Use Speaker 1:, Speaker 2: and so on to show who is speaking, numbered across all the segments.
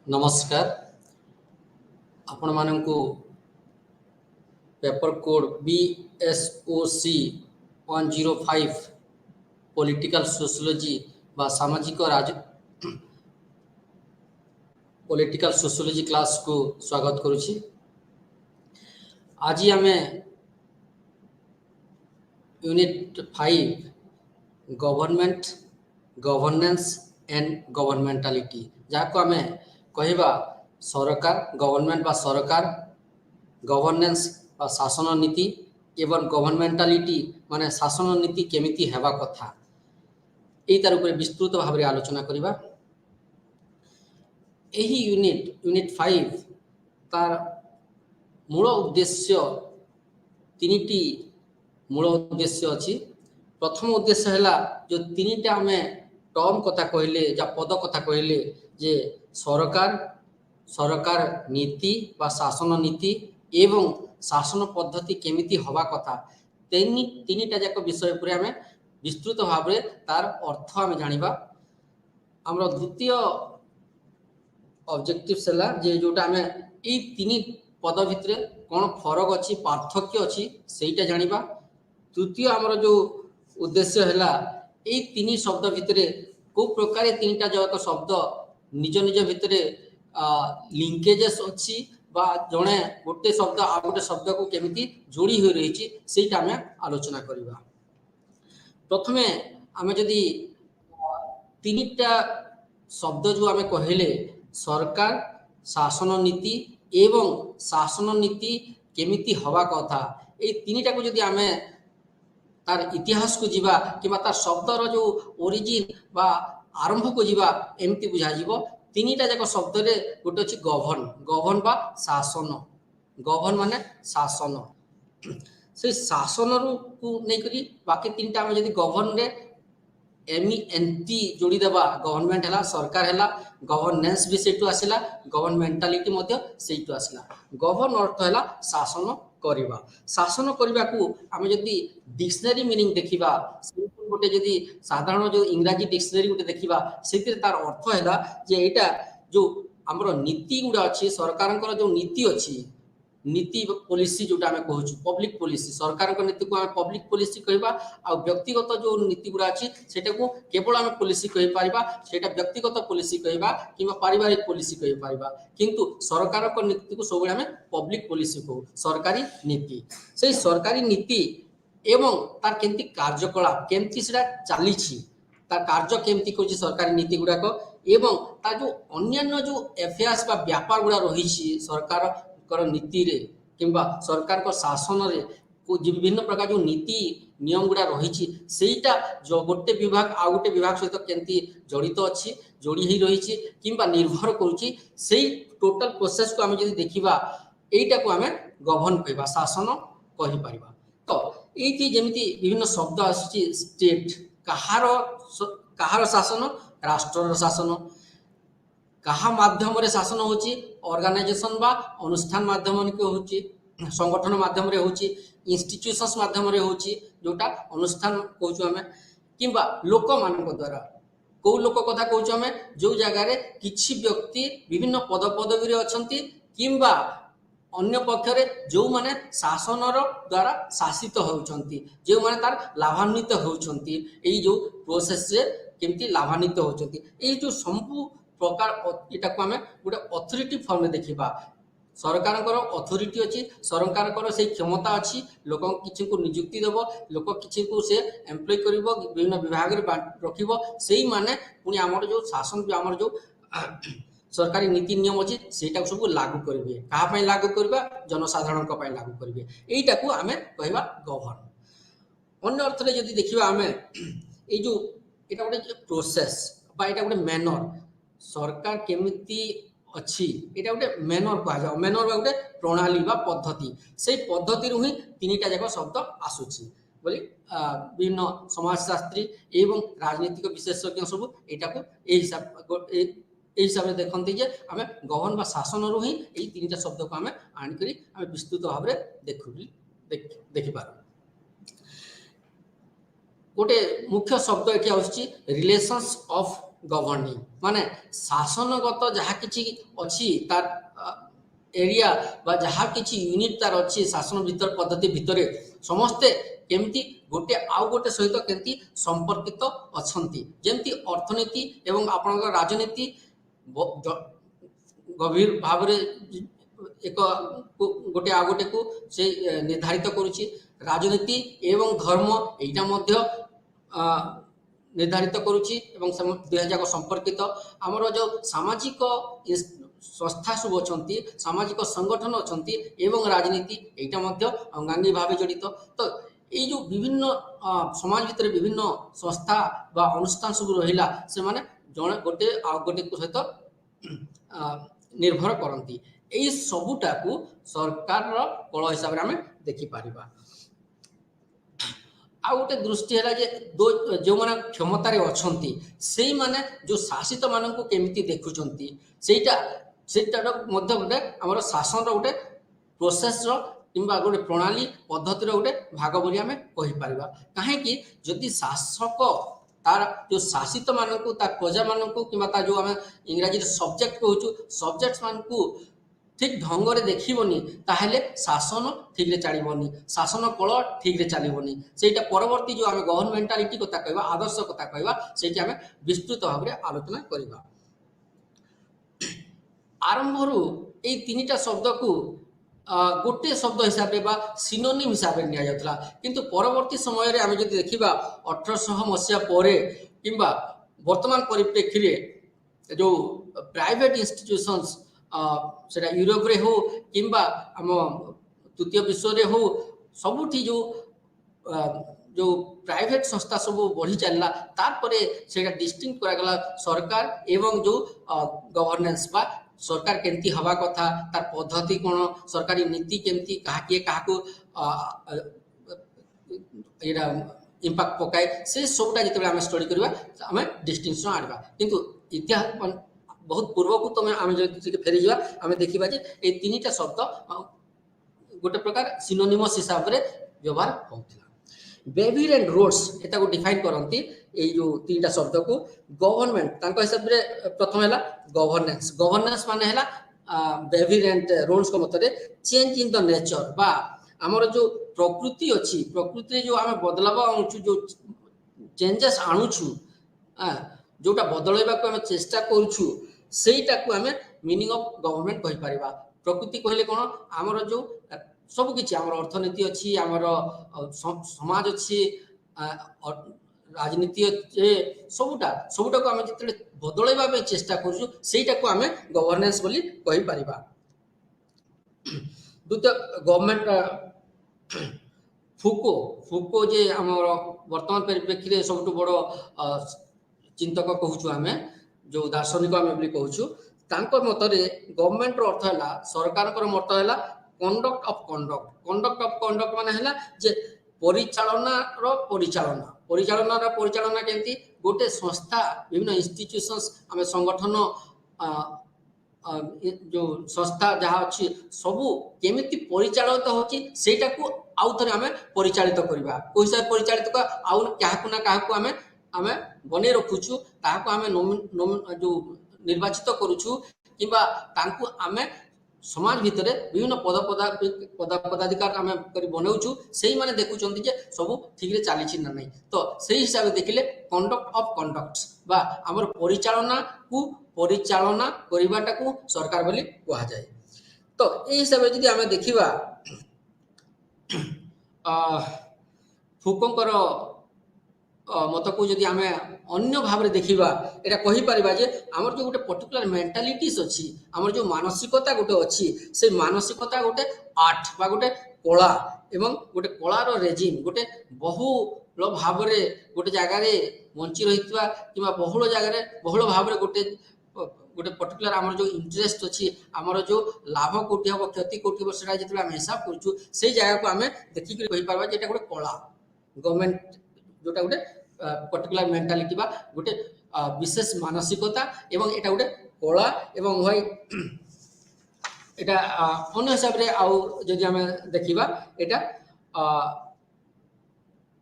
Speaker 1: नमस्कार आपण मानकु paper code BSOC 105 political sociology बा सामाजिक पॉलिटिकल सोशियोलॉजी क्लास को स्वागत करुछि। आज आमे यूनिट 5 गवर्नमेंट गवर्नेंस एंड गवर्नमेंटालिटी जाको आमे कहबा सरकार गवर्नमेंट बा सरकार गवर्नेंस बा शासन नीति एवं गवर्नमेंटालिटी माने शासन नीति केमिति हेबा कथा एई तार ऊपर विस्तृत भाव में आलोचना करिबा। एही यूनिट 5 तार मूल उद्देश्य तीनिटी मूल उद्देश्य अछि। प्रथम उद्देश्य हैला जो तीनिटा हमें टर्म कथा कहले जा पद कथा कहले जे सरकार सरकार नीति बा शासन नीति एवं शासन पद्धति केमिति हवा कथा तीनिटा जाक विषय पर हमें विस्तृत भाव में तार अर्थ हमें जानिबा। हमरो द्वितीय ऑब्जेक्टिव सेला जे जोटा हमें ई तीनी पद भितरे कोन फरक अछि पार्थक्य अछि सेटा जानिबा। तृतीय हमरो जो उद्देश्य हैला ए तीनी शब्द भितरे को प्रकार तीनटा जक शब्द निज निज भितरे लिंकेजेस अछि बा जणे गोटे शब्द आ गोटे शब्द को केमिति जोड़ी हो रही सेटा हमें आलोचना करिबा। प्रथमे हमें जदि तीनटा शब्द जो हमें कहले सरकार शासन नीति एवं शासन नीति केमिति हवा कथा ए तीनटा को जदि हमें तार इतिहास को जीवा कि तार शब्दर जो ओरिजिन बा आरंभ को जीवा एमती बुझा जीवो। तीनिटा जाक शब्द रे गोटे अछि गवर्न गवर्न बा शासन गवर्न माने शासन से शासन रु को नै करी बाकी तीनटा हम जदि गवर्न रे एमईएनटी जोड़ी देबा गवर्नमेंट हैला सरकार हैला गवर्नेंस भी सेटु आसिला गवर्नमेंटालिटी मध्ये सेटु आसिला। गवर्न अर्थ हैला शासन करिबा शासन करिबा को हम जदि डिक्शनरी मीनिंग देखिबा गोटे जदि साधारण जो इंग्रजी डिक्शनरी गोटे देखिबा सेतिर तार अर्थ हैला जे एटा जो हमरो नीति गुडा अछि सरकारनकर जो नीति अछि नीति पॉलिसी जोटा हमें कहूछु पब्लिक पॉलिसी सरकार को नीति को हम पब्लिक पॉलिसी कहबा आ व्यक्तिगत जो नीति गुडा अछि सेटा को केवल हम पॉलिसी कहि पारिबा सेटा व्यक्तिगत पॉलिसी कहबा किबा पारिवारिक पॉलिसी कहि पारिबा किंतु सरकार को नीति को सब हमें पब्लिक पॉलिसी कहू सरकारी नीति से सरकारी नीति एवं तार केमती कार्यकलाप केमती सेटा चली तार कार्य केमती करूची सरकारी नीति गुडा को एवं तार जो अन्य जो एफेयर्स बा व्यापार गुडा रही सरकार कर नीति रे किंबा सरकार को शासन रे को विभिन्न प्रकार जो नीति नियम गुडा रही सेटा जो गोटे विभाग आ गोटे विभाग सहित केमती जड़ित अच्छी जोड़ी ही रही किंबा निर्भर करूची सेही टोटल प्रोसेस को हम जदि देखिबा एटा को हमें गवर्न कहबा शासन कहि परिबा। तो एठी जेमिति विभिन्न शब्द आसी स्टेट कहार शासन राष्ट्र शासन कहा माध्यम रे शासन होची ऑर्गेनाइजेशन बा अनुष्ठान माध्यम के होची संगठन माध्यम रे होची इंस्टीट्यूशंस माध्यम रे होची जोटा अनुष्ठान कहूछु हमें किंबा लोक मानक द्वारा को लोक कथा कहूछु हमें जो जगह रे किछि व्यक्ति विभिन्न पद पदवी रे अछंती किंबा अन्य पक्षरे जो माने शासनर द्वारा शासित होउछंती जो माने तार लाभान्वित होउछंती एई जो प्रोसेस से केमती लाभान्वित होउछंती एई जो संपू प्रकार एटा को हमें गोटे अथॉरिटी फॉर्म में देखिबा सरकार अथॉरिटी अच्छी सरकार से क्षमता अच्छी लोक किसी को नियुक्ति देव लोक किसी को से एम्प्लॉय कर विभिन्न विभाग रखिब से माने पुणी आमर जो शासन आमर जो सरकारी नीति नियम अच्छी से सब लागू करेंगे क्या लागू करवा जनसाधारण लागू करेंगे यहीटा को आम कहवा गवर्न अन्य अर्थ में जब देखा आम ये जो यहाँ गोटे प्रोसेस यहाँ गोटे मैनर सरकार केमिति अच्छी यहाँ गोटे मैनर कह मैनर गोटे प्रणाली बा पद्धति से पद्धति ही तीनिटा जाक शब्द आसूची बोली विभिन्न समाजशास्त्री एवं राजनीतिक विशेषज्ञ सब यहाँ हिसाब से देखते जे आम गवर्न बा शासन रू ही तीनिटा शब्द को आम आनिक विस्तृत भाव में देखिपार गोटे मुख्य शब्द ये रिलेशंस ऑफ गवर्निंग माने शासनगत जहाँ किछि अछि तार एरिया बा जहाँ किछि यूनिट तार अछि शासन भीतर पद्धति भितरे समस्ते केमती गोटे आउ गोटे सहित केमती संपर्कित अछंती जेमती अर्थनीति एवं आपनकर राजनीति गभीर भाव एक गोटे आ गोटे को से निर्धारित करुछि राजनीति एवं धर्म एटा मध्य निर्धारित करुछि एवं दुई जाक संपर्कित आमर जो सामाजिक संस्था सब अछंती सामाजिक संगठन अछंती एवं राजनीति एटा मध्य अंगांगी भाव जड़ित तो ये जो विभिन्न समाज भितर विभिन्न संस्था बा अनुष्ठान सब रहिला से माने जणे गोटे आ गोटे को सहित निर्भर करती यही सबुटा को सरकार कल हिसाब से देखी पारिबा आ गोटे दृष्टि है जे जो माने क्षमतार अछंती से माने जो शासित मानक केमिति देखुचंती सेटार मध्य गोटे आमर शासन गोटे प्रोसेस किंबा गोटे प्रणाली पद्धतिर गोटे भाग बोली आमे कहि पारिबा काहेकि जदि शासक तार जो शासित मानक तार प्रजा मानक किंबा तार जो आमे इंग्रजी सब्जेक्ट कहूछु सब्जेक्ट्स मानकू ठीक ढंग से देखनी ताहले शासन ठीक रे चलबनी शासन कल ठीक रे चलबनी सेटा परवर्ती जो आम गवर्नमेंटालिटी कथा कहबा आदर्श कथा कहबा सेटा आम विस्तृत भाव में आलोचना करबा आरंभ रु ए तीनटा शब्द को गोटे शब्द हिसाब से बा सिनोनिम हिसाब से निया जातला किंतु परवर्ती समय रे आम जदि देखिबा 1800 मसिया परे किंबा वर्तमान परिप्रेक्षी रे जो प्राइवेट इंस्टीट्यूशंस सेटा यूरोप रे हो किंबा आम तृतीय विश्व रे हो सबुठी जो प्राइवेट संस्था सब बढ़ी चलला तार परे सेटा डिस्टिंक्ट करा गला सरकार एवं जो गवर्नेंस बा सरकार केमती हवा कथा तार पद्धति कोन सरकारी नीति केमती कहा को एरा इंपैक्ट पकाए से सबटा जिते आम स्टडी करबा आम डिस्टिंक्शन आनबा किंतु इतिहास बहुत पूर्व को तुम आम जो फेरी जा आम देखा जे ये तीनटा शब्द गोटे प्रकार सिनोनिमस हिसाब से व्यवहार होता बेबीर एंड रोड्स एटा को डिफाइन करती ये जो तीनटा शब्द को गवर्नमेंट हिसाब से प्रथम है गवर्नेंस गवर्नेंस माने है बेबीर एंड रोड्स को मत चेंज इन द नेचर बा आमर जो प्रकृति अच्छी प्रकृति जो आम बदलाव आणुचु जो चेंजेस आणुचु जोटा बदलैबा को आम चेष्टा करूछु सेटा को आम मीनिंग ऑफ गवर्नमेंट कहि परिबा प्रकृति कहले कोन आमर जो सब किछि आमर अर्थनीति अछि आमर समाज अछि राजनीति अछि सबुटा को आम जते बदलैबा पे चेष्टा करूछु सेटा को आम गवर्नेंस बोली कहि परिबा द्वितीय गवर्नमेंट फुको जे आमर वर्तमान परिप्रेक्षी रे सबटु बड़ चिंतक कहूँ आम जो दार्शनिक आम भी कहूँ तांकर मतरे गवर्नमेंट रो अर्थ है सरकार मत है कंडक्ट ऑफ कंडक्ट माने है जे परिचालना केमती गोटे संस्था विभिन्न इंस्टीट्यूशंस आम संगठन जो संस्था जहाँ अच्छी सबू केमिति परिचालित होची सेटा को आउ थे आम परिचालित करबा को हिसाब परिचालित आउ क्या ना क्या आम आम बने रखुचु ताको आम जो निर्वाचित करुचु किंबा तांकु आम समाज भितर विभिन्न पदाधिकार आम बनाऊचु से माने देखुचंती जे सब ठीक रे चली ना नहीं तो से हिसाब से देखिले कंडक्ट ऑफ कंडक्ट्स बा हमर परिचालना करबाटा को सरकार बोली कहा जाए तो ए हिसाब से यदि आम देखिबा फुकोंकर मत को जदि आम अन्य भाव देखा यहाँ कहीपर जे आमर जो गोटे पर्टिकुलर मेंटालिटीज अच्छी आमर जो मानसिकता गोटे अच्छी से मानसिकता गोटे आर्ट बा गोटे कला एवं गोटे कलार रेजिम गोटे बहुल भाव गोटे जगार बंची रही कि बहुल जगार बहुल भाव गोटे गोटे पर्टिकुलर आमर जो इंटरेस्ट अच्छी आमर जो लाभ कोटी हम क्षति कोटी हम जो आम हिसाब करूँ से जगह को आम देखिक कहीपर जे गोटे कला गवर्नमेंट जोटा गोटे पर्टिकुलर मेंटालिटी बा गोटे विशेष मानसिकता एवं एटा गोटे कला एवं भाई एटा अन्य हिसाब रे आउ जदि आम देखिबा एटा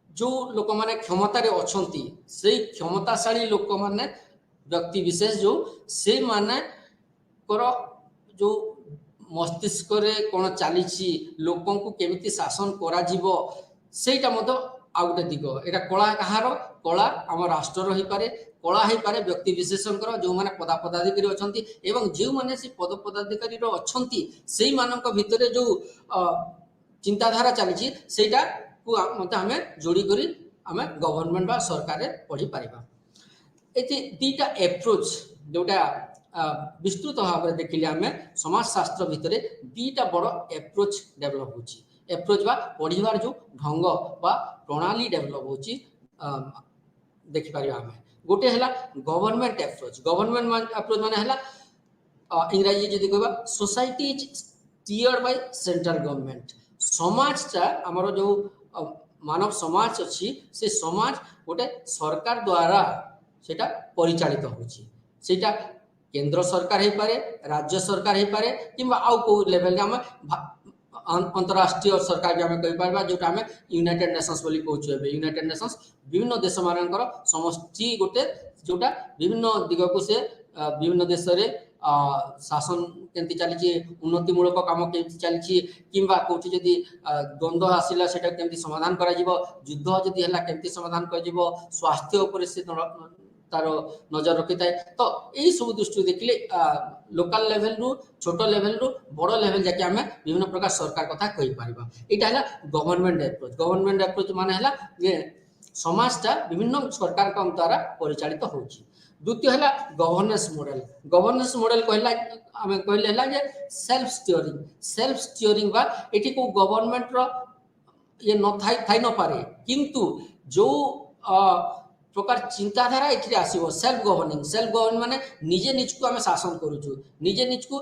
Speaker 1: जो लोक माने क्षमता रे अछंती से क्षमताशाली लोक माने व्यक्ति विशेष जो से माने कर जो मस्तिष्क रे कोन चली लोकों को केमिति शासन करा जीवो सेटा मतो आ गोटे दिग एटा कला कहार कला आम राष्ट्र रही पारे कला हो पारे व्यक्ति विशेषकर जो माने पदाधिकारी अछंती एवं जो माने से पदाधिकारी रो अछंती सेही मानक भितरे जो चिंताधारा चली सेटा को मते हमें जोड़ी करी हमें गवर्नमेंट बा सरकार रे पढ़ी पारिबा। एति दीटा एप्रोच जोटा विस्तृत भाव में देखिले आम समाजशास्त्र भितर दीटा बड़ एप्रोच डेभलप होची एप्रोच बा पढ़िबार जो ढंग बा प्रणाली डेभलप होची देखि पारिबा आम गोटे हला गवर्नमेंट एप्रोच माने हला इंग्रजी जदि कहबा society is steered by central government समाजटा हमर जो मानव समाज अच्छी से समाज गोटे सरकार द्वारा सेटा परिचालित होची सेटा केंद्र सरकार हो पारे राज्य सरकार हो पारे किंबा आउ को लेवल हम अंतरराष्ट्रीय सरकार भी आम कहीपर जोटा आम यूनाइटेड नेशंस बोली कहूँ यूनाइटेड नेशंस विभिन्न देश मानकर समष्टि गोटे जोटा विभिन्न दिग को से विभिन्न देश रे शासन केमती चली उन्नतिमूलक काम केमती चली किंबा कौटी जदि द्वंद्व आसिला सेटा केमती समाधान करा जीवो युद्ध जदि हला केमती समाधान कर जीवो स्वास्थ्य ऊपर से तार नजर रखी थाए तो यही सब दृष्टि देखिले लोकल लेवल रु छोट लेवल रु बड़ लेवल जाके आम विभिन्न प्रकार सरकार कथा कहि पारिबा एटा हला गवर्नमेंट एप्रोच माने हला जे समाजटा विभिन्न सरकार का द्वारा परिचालित होची। द्वितीय हला गवर्नेंस मॉडल कहला आम कहले हला जे सेल्फ स्टीयरिंग बा एठी को गवर्नमेंट रो ये न थाई न पारे किंतु जो प्रकार चिंताधारा ये आसो सेल्फ गवर्निंग माने निजे निज को आम शासन करूँ निजे निज को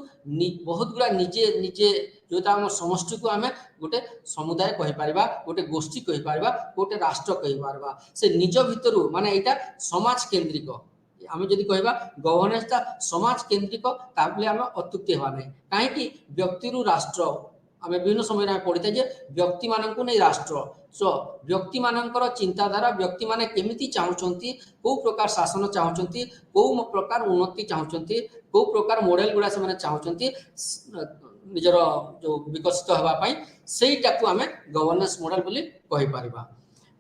Speaker 1: बहुत गुड़ा निजे निजे जोटा आम समष्टि को आम गोटे समुदाय कहीपर गोटे गोष्ठी कहीपर गोटे राष्ट्र कहीपर से निज भितर माने यहाँ समाज केन्द्रिक आम जदि कहवा गवर्नेंसटा समाज केन्द्रिक ताबले आम अत्युक्ति हवा ना कहीं व्यक्ति राष्ट्र आम विभिन्न समय पढ़ी था व्यक्ति मानक नहीं राष्ट्र सो व्यक्ति मानकर चिंताधारा व्यक्ति माने केमिति चाहूँगी कौ प्रकार शासन चाहूँगी कौ प्रकार उन्नति चाहूँगी कौ प्रकार मॉडल गुड़ा से चाहूँगी निजर जो विकसित होगापाई सेटा को आम गवर्नेंस मॉडल बोली कहीपर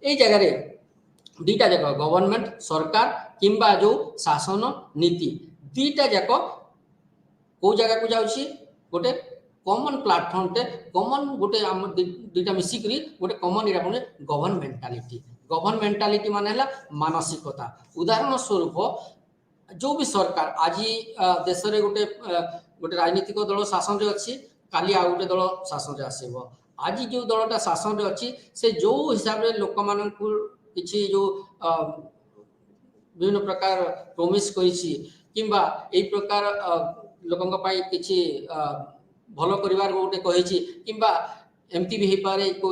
Speaker 1: ये जगह दीटा जाक गवर्नमेंट सरकार किंबा जो शासन नीति दीटा जाक कौ जगह को जाऊँगी गोटे कॉमन प्लेटफॉर्म टे कॉमन गोटे दुईटा मिसिक गोटे कॉमन इरा बोले गवर्नमेंटालिटी माने हला मानसिकता उदाहरण स्वरूप जो भी सरकार आज देश रे गोटे गोटे राजनीतिक दल शासन रे अच्छी काली आ गोटे दल शासन रे आसीबो आज जो दलटा शासन रे अच्छी से जो हिसाब रे लोक मानकु किछि जो विभिन्न प्रकार प्रोमिस करिछि किंबा एई प्रकार लोकंक पाई किछि भल कर गोटे कही किंबा एमती भी पारे को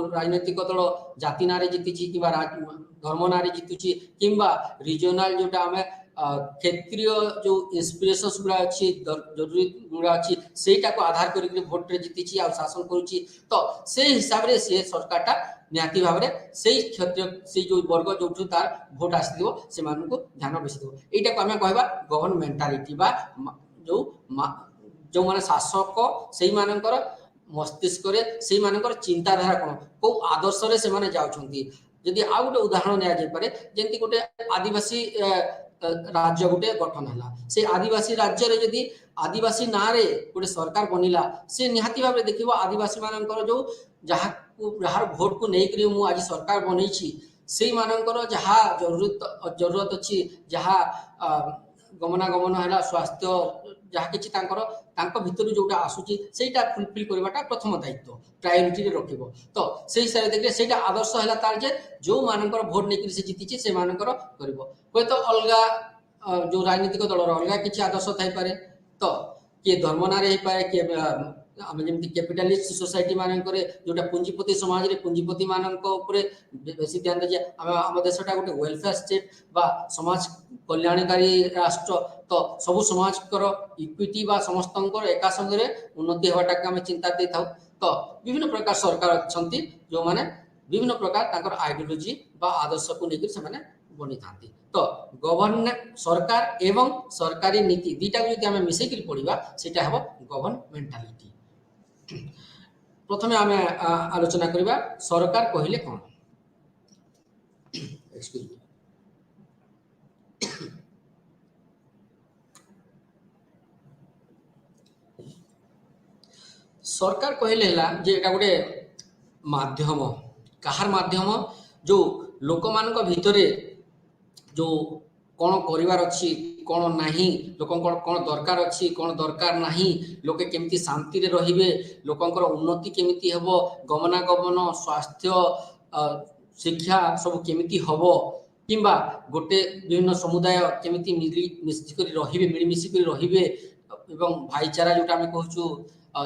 Speaker 1: राजनीतिक दल जाति ना जीति कि धर्म ना जीतुची किंबा रिजनाल जोटा आम क्षेत्रीय जो इंस्पिरेशंस गुड़ा अच्छी जरूरी गुड़ा अच्छी सेटा को आधार करके भोट रे जीति आ शासन करुच्ची तो से हिसाब रे से सरकारटा निहाती भाव में से क्षेत्र से जो वर्ग जो तार भोट आसो से ध्यान बेसी देव यहाँ को आम कहवा गवर्नमेंटालिटी बा जो जो माने शासक से मानकर मस्तिष्क से मानकर चिंताधारा कौन कौ आदर्श रे से माने जाउछंती जदि आ गोटे उदाहरण निया जाय पारे जेंति गोटे आदिवासी राज्य गोटे गठन है से आदिवासी राज्य रे जदि आदिवासी ना रे गोटे सरकार बनिला से निहाती भाव देखिबो आदिवासी मानकर जो जहाँ भोट को नहीं करी मु आज सरकार बनई से मानकर जहाँ जरूरत अच्छी जहाँ गमनागमन है स्वास्थ्य जहाँ किसी भितर जोटा आसूची सेटा फुलफिल करवाटा प्रथम दायित्व प्रायोरिटी रखिबो तो से हिसाब से देखले सेटा आदर्श है तार जे जो मानकर भोट नहीं से जीति से मानकर करिवो कोई तो अलगा जो राजनीतिक दल अलगा किसी आदर्श थाई पारे तो किए धर्म ना रही पारे किए आम जमी कैपिटालिस्ट सोसाइटी मानकर जोटा पुंजीपति समाज रे पुंजीपति मानक उपरे बेसी ध्यान दे आम देशटा गोटे वेलफेयर स्टेट बा समाज कल्याणकारी राष्ट्र तो सबु समाज इक्विटी बा समस्त एका संगे उन्नति होवाटा आम चिंता दे था तो विभिन्न प्रकार सरकार अच्छा जो माने विभिन्न प्रकार आइडियोलॉजी बा आदर्श को लेकर से बनी था। तो गवर्न सरकार एवं सरकारी नीति दुईटा जो आम मिसेक पढ़ा से गवर्नमेंटालिटी। प्रथमे आम आलोचना करवा सरकार कहले कौन। Excuse me. सरकार कहले जे एटा गोटे माध्यम कहार माध्यम जो लोक मान भितरे जो कौन करिवार अच्छी कौन नहीं लोक कौन दरकार अच्छी कौन दरकार नहीं लोके केमती शांति रे रहिबे लोकंकर उन्नति केमिति हेबो गमनागमन स्वास्थ्य शिक्षा सब केमिति हबो किंबा गोटे विभिन्न समुदाय केमिति मिलि करी रहिबे मिलिमिशि करी रहिबे एवं भाईचारा जोटा आमे कहूछु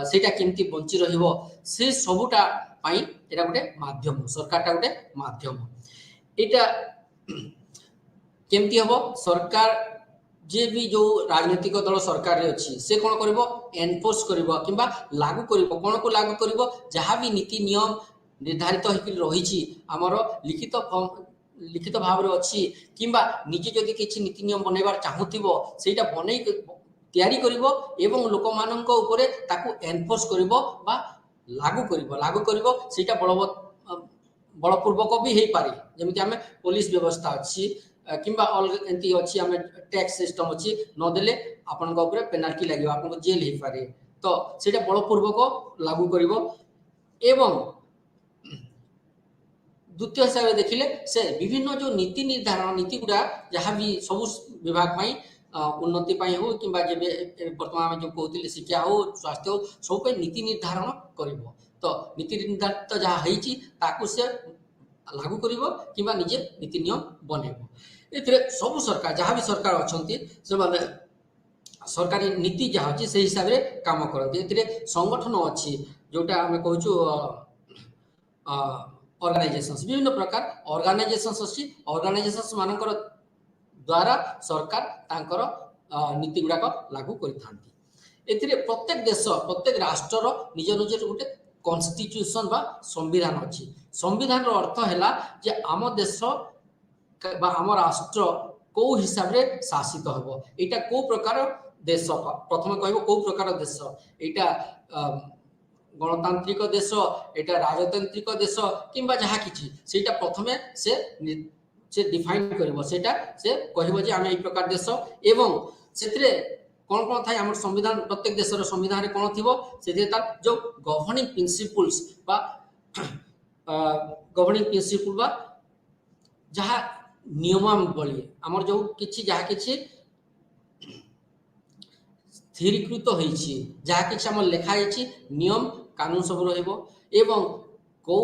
Speaker 1: सेटा केमिति बंची रहिबो से सबुटा पाई एटा गोटे माध्यम सरकारटा गोटे माध्यम। एटा केमती हम सरकार जे भी जो राजनीतिक दल सरकार रे अच्छी से कौन कर एनफोर्स कर लागू कर कौन को लागू कर जहाँ भी नीति नियम निर्धारित रही आमर लिखित भाव में अच्छी किंबा निजे जदि किसी नीति नियम बनइबार चाहूथिबो सेटा बनई तैयारी करिवो एवं लोक मानक उपरे ताकू एनफोर्स करिवो बा लागू करिवो सेटा बलपूर्वक भी हो पारे जमिति आमे पुलिस व्यवस्था अच्छी किंबा अलग एंती अच्छी आमे टैक्स सिस्टम अच्छी नदेले आपनका ऊपर पेनाल्टी लागिवो आपनको जेल हो पारे तो सेटा बलपूर्वक लागू करिवो। एवं द्वितीय हिसाब से देखिले से विभिन्न जो नीति निर्धारण नीति गुड़ा जहाँ भी सब विभाग उन्नति हो कि बर्तमान जो कहते शिक्षा हो स्वास्थ्य हो सब नीति निर्धारण करिवो तो नीति निर्धारित जहाँ होती ताकू से लागू करिवो किंबा निजे नीति नियम बनइबो। एथिरे सब सरकार जहाँ भी सरकार अच्छी से सरकारी नीति जहाँ अच्छी से हिसाब से काम करती। एथिरे संगठन अच्छी जोटा आम कहूँ ऑर्गेनाइजेशंस विभिन्न प्रकार ऑर्गेनाइजेशंस अच्छी ऑर्गेनाइजेशंस मानकर द्वारा सरकार तांकर नीति गुड़ाक लागू करिथांती। एथिरे प्रत्येक देश प्रत्येक राष्ट्र निज निज गोटे कॉन्स्टिट्यूशन बा संविधान अच्छी संविधान अर्थ है जे आम देश बा आम राष्ट्र को हिसाब रे शासित होबो एटा को प्रकार देश प्रथम कहबो को प्रकार देश एटा गणतांत्रिक देश एटा राजतांत्रिक देश किंबा जहाँ किछि सेटा प्रथमे से डिफाइन करिवो सेटा से कहबो जे आमे ए प्रकार देश एवं सेतिरे कौन कौन था आम संविधान प्रत्येक देशर संविधान रे कौन थिबो से तार जो गवर्निंग प्रिंसिपल्स बा गवर्निंग प्रिंसिपल बा जहाँ नियमावली आमर जो किछि जहाँ किछि स्थिरीकृत होइछि जहाँ किछि आम लेखा होइछि नियम कानून सब रहइबो एवं को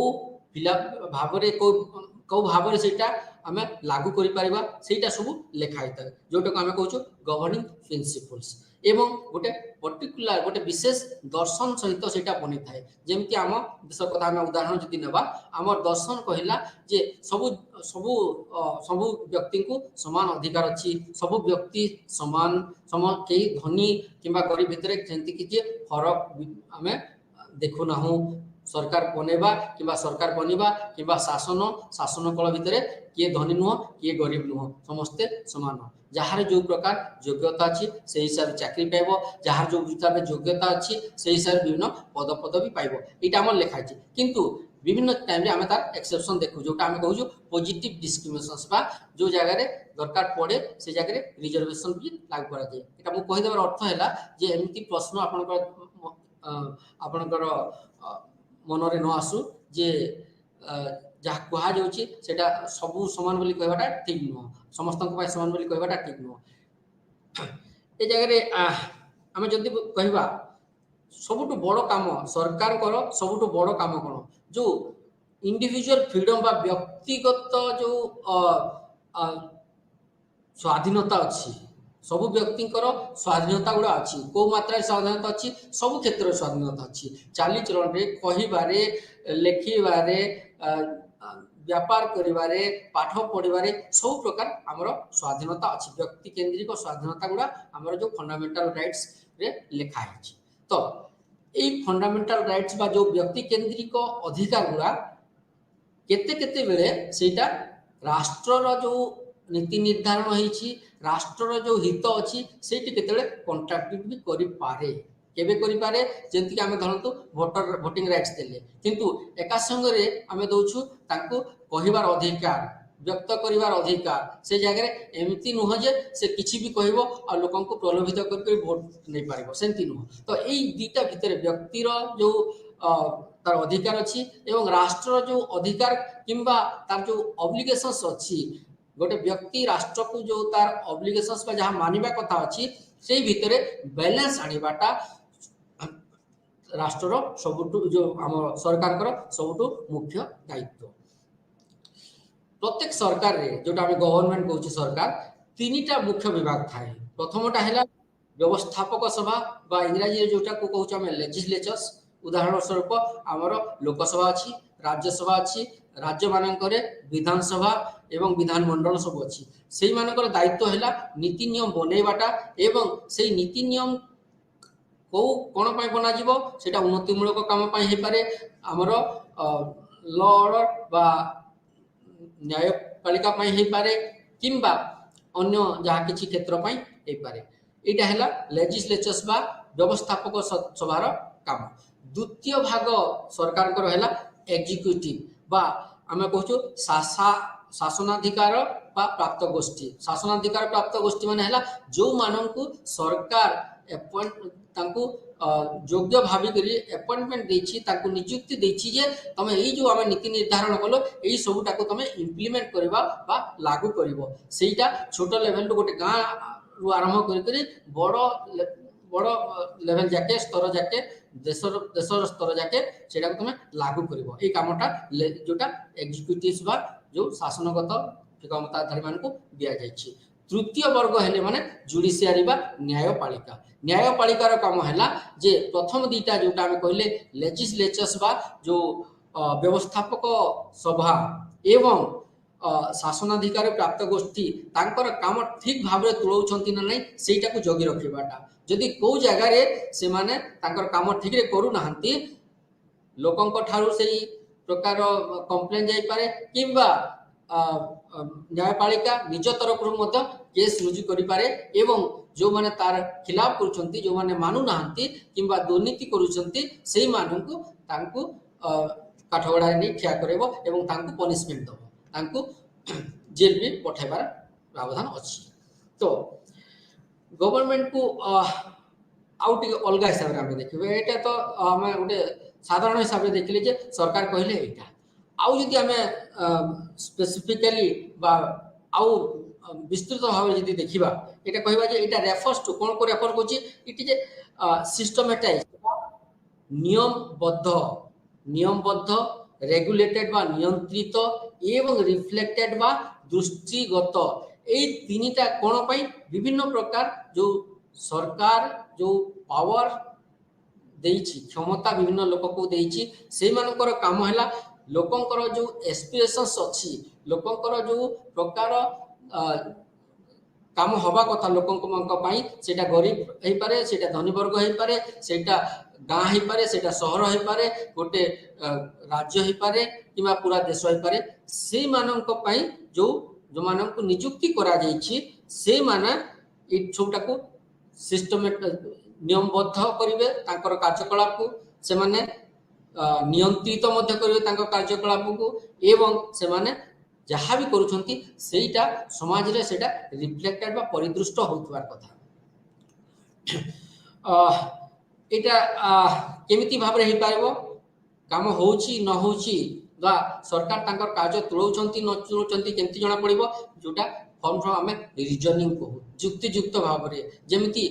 Speaker 1: पिला भाव रे को भाव रे सेटा आमे लागू करि परिबा सेटा सब लेखा होता है जोटा को आमे कहूछु गवर्निंग प्रिंसिपल्स एवं गोटे पर्टिकुलर गोटे विशेष दर्शन सहित सेटा बनी थाए जेमति आम देश कथा आमे उदाहरण जदि नेबा आमर दर्शन कहला जे सबु सबु सबु व्यक्ति को समान अधिकार अछि सबु व्यक्ति समान के धनी किंबा गरीब भितरे जेंति कि फरक आमे देखु नाहु सरकार बनेबा किंबा सरकार बनिबा किंबा शासन कल भितरे किए धनी नुह किए गरीब नुह समस्ते समान जहाँ जो प्रकार योग्यता अच्छी से हिसाब से चाकरी पाइब जहाँ जो हिसाब से योग्यता अच्छी से हिसाब से विभिन्न पदपदवी पाइब यहाँ आम लिखाई किंतु विभिन्न टाइम आम तार एक्सेप्शन देखु जोटा आम कहूँ पॉजिटिव डिस्क्रिमिनेशंस बा जो जगह दरकार पड़े से जगह रिजर्वेशन भी लागू करा जाए। एटा मु कहि देबार अर्थ हैला जे एमिति प्रश्न आपनकर मनरे न आसु जे जहाँ कहा जाउछि सेटा सबु समान बोली कहबाटा ठीक नुह समस्त समान बोली कहबाटा ठीक नुह। ए जगह आम जदि कहबा सबुठु बड़ काम सरकार सबुठु बड़ काम कौन जो इंडिविजुअल फ्रीडम बा व्यक्तिगत जो स्वाधीनता अच्छी सबु व्यक्ति स्वाधीनता गुड़ा अच्छी को मात्रा स्वाधीनता अच्छी सब क्षेत्र में स्वाधीनता अच्छी चालीचलन कहबारे लेखिबारे व्यापार करिबारे पाठ पढ़िबारे सब प्रकार आमर स्वाधीनता अच्छी व्यक्ति केंद्रिक स्वाधीनता गुड़ा आमर जो फंडामेंटल राइट्स रे लिखा है। तो ये फंडामेंटल राइट्स बा जो व्यक्ति केंद्रिक अधिकार गुड़ा केते केते बेले सेटा राष्ट्रर जो नीति निर्धारण होईछि राष्ट्रर जो हित अछि सेठी केतेले कॉन्ट्राडिक्ट भी करि पारे केबे करि पारे जेंति आमे धरंतु वोटिंग राइट्स देले किंतु एका संगरे आमे दउछु तांको कहिबार अधिकार व्यक्त करिवार अधिकार से जगह एमती नुह जे से किछि भी कहबो आ लोकन को प्रलोभित करके वोट नै पारिबो सेंति नुह तो एई दुईटा भितर व्यक्तिर जो तार अधिकार अछि एवं राष्ट्र जो अधिकार किंबा तार जो ऑब्लिगेशंस अछि गोटे व्यक्ति राष्ट्र को जो तार ऑब्लिगेशंस बा जहां मानिबा कथा अछि सेई भितरे बैलेंस आनिबाटा राष्ट्र सबुटु जो हम सरकार कर सबुटु मुख्य दायित्व प्रत्येक सरकार रे जोटा हम गवर्नमेंट कहूँ सरकार तीनटा मुख्य विभाग थाए प्रथमटा है व्यवस्थापक सभा बा इंग्राजी जोटा को कहूँ आम लेजिस्लेचर्स उदाहरण स्वरूप आमर लोकसभा अच्छी राज्यसभा अच्छी राज्य मानकर विधानसभा एवं विधानमंडल सब अच्छी से मानकर दायित्व है नीति नियम बनैबाटा एवं से नीति नियम कौ कौन बना सेटा उन्नतिमूलक काम हो पारे आमर ल ऑर्डर बा न्यायपालिका हो पारे किंबा अन्य जहाँ किसी क्षेत्र हो पारे यहाँ है लेजिस्लेचर्स बा व्यवस्थापक सभार काम द्वितीय भाग सरकार को है एग्जीक्यूटिव बा आम कहूँ शासनाधिकार बा प्राप्त गोष्ठी शासनाधिकार प्राप्त गोष्ठी माने है जो मानू सरकार योग्य भाविकी अपॉइंटमेंट नियुक्ति देछि जे तमे एई जो आमे नीति निर्धारण कलो एई सबुटा को तमे इंप्लीमेंट करबा बा लागू करबो सेटा छोट लेवल रो गोटे गां रु आरंभ करी बड़ बड़ लेवल जाके स्तर जाके देशर स्तर जाके सेटा को तमे लागू करबो एई कामटा जोटा एग्जीक्यूटिव्स बा जो शासनगत क्षमताधारी मान को दिया जायछि तृतीय वर्ग हेले माने जुडिशियरी बा न्यायपालिका न्यायपालिकार काम है जे प्रथम दीटा जोटा आम कहले लेजिस्लेचर्स बा जो व्यवस्थापक सभा एवं शासनाधिकार प्राप्त गोष्ठी तांकर काम ठीक भाव में तुलाउछंती ना नहीं सेटा को जगी रखिबाटा जदि को जगह रे से माने तांकर काम ठीक रे करू नाहंती लोकंक ठारू सेई प्रकार कंप्लेन जाई पारे किंबा न्यायपालिका निज तरफ केस रुजु करि पारे एवं जो माने तार खिलाफ करूछंती जो माने मानु नाहंती किंबा दुर्नीति करूछंती सेई माननकु तांकु काठगड़ा नै ठिया करबो एवं तांकु पनिशमेंट दबो तांकु जेल भी पठाइबार प्रावधान अछि तो गवर्नमेंट को आउट अलग हिसाब रे हम देखिबे एटा तो हम गोटे साधारण हिसाब रे देखिले जे सरकार कहले एटा आउ जदि आमे स्पेसिफिकली बा आउ विस्तृत भाव में जदि देखिबा एटा कहबा जे एटा रेफर्स टू कोन को रेफर करछि इट इज सिस्टमैटाइज नियमबद्ध रेगुलेटेड बा नियंत्रित एवं रिफ्लेक्टेड बा दृष्टिगत ए तीनटा कोन पई विभिन्न प्रकार जो सरकार जो पावर देइछि क्षमता विभिन्न लोक को देइछि से मानकर काम हैला लोकंकर जो एस्पिरेशंस अच्छी लोकंकर जो प्रकार काम हवा कथा लोकंक सेटा गरीब हो पारे सेटा धनी वर्ग हो पारे सेटा गाँ हो पारे सेटा सहर हो पारे गोटे राज्य हो पारे किंबा पूरा देश हो पारे से मानक पई जो जो मानक नियुक्ति करा जाइछि से माने इ छोटा को सिस्टमेट नियमबद्ध करिवे तांकर कार्यकलाप को से माने नियंत्रित मध्य करिवे तांकर कार्यकलाप को एवं से माने जहाँ भी करूछंती सेटा समाज रे सेटा रिफ्लेक्टेड बा परिदृष्ट होतवार कथा एटा केमिति भाव रे हे पारबो काम होउची न होउची बा सरकार तांकर कार्य तुलाउछंती न तुलाउछंती केमिति जणा पड़िबो जोटा फॉर्म फ्रॉम हमें रीजनिंग को युक्तियुक्त भाव रे जेमिति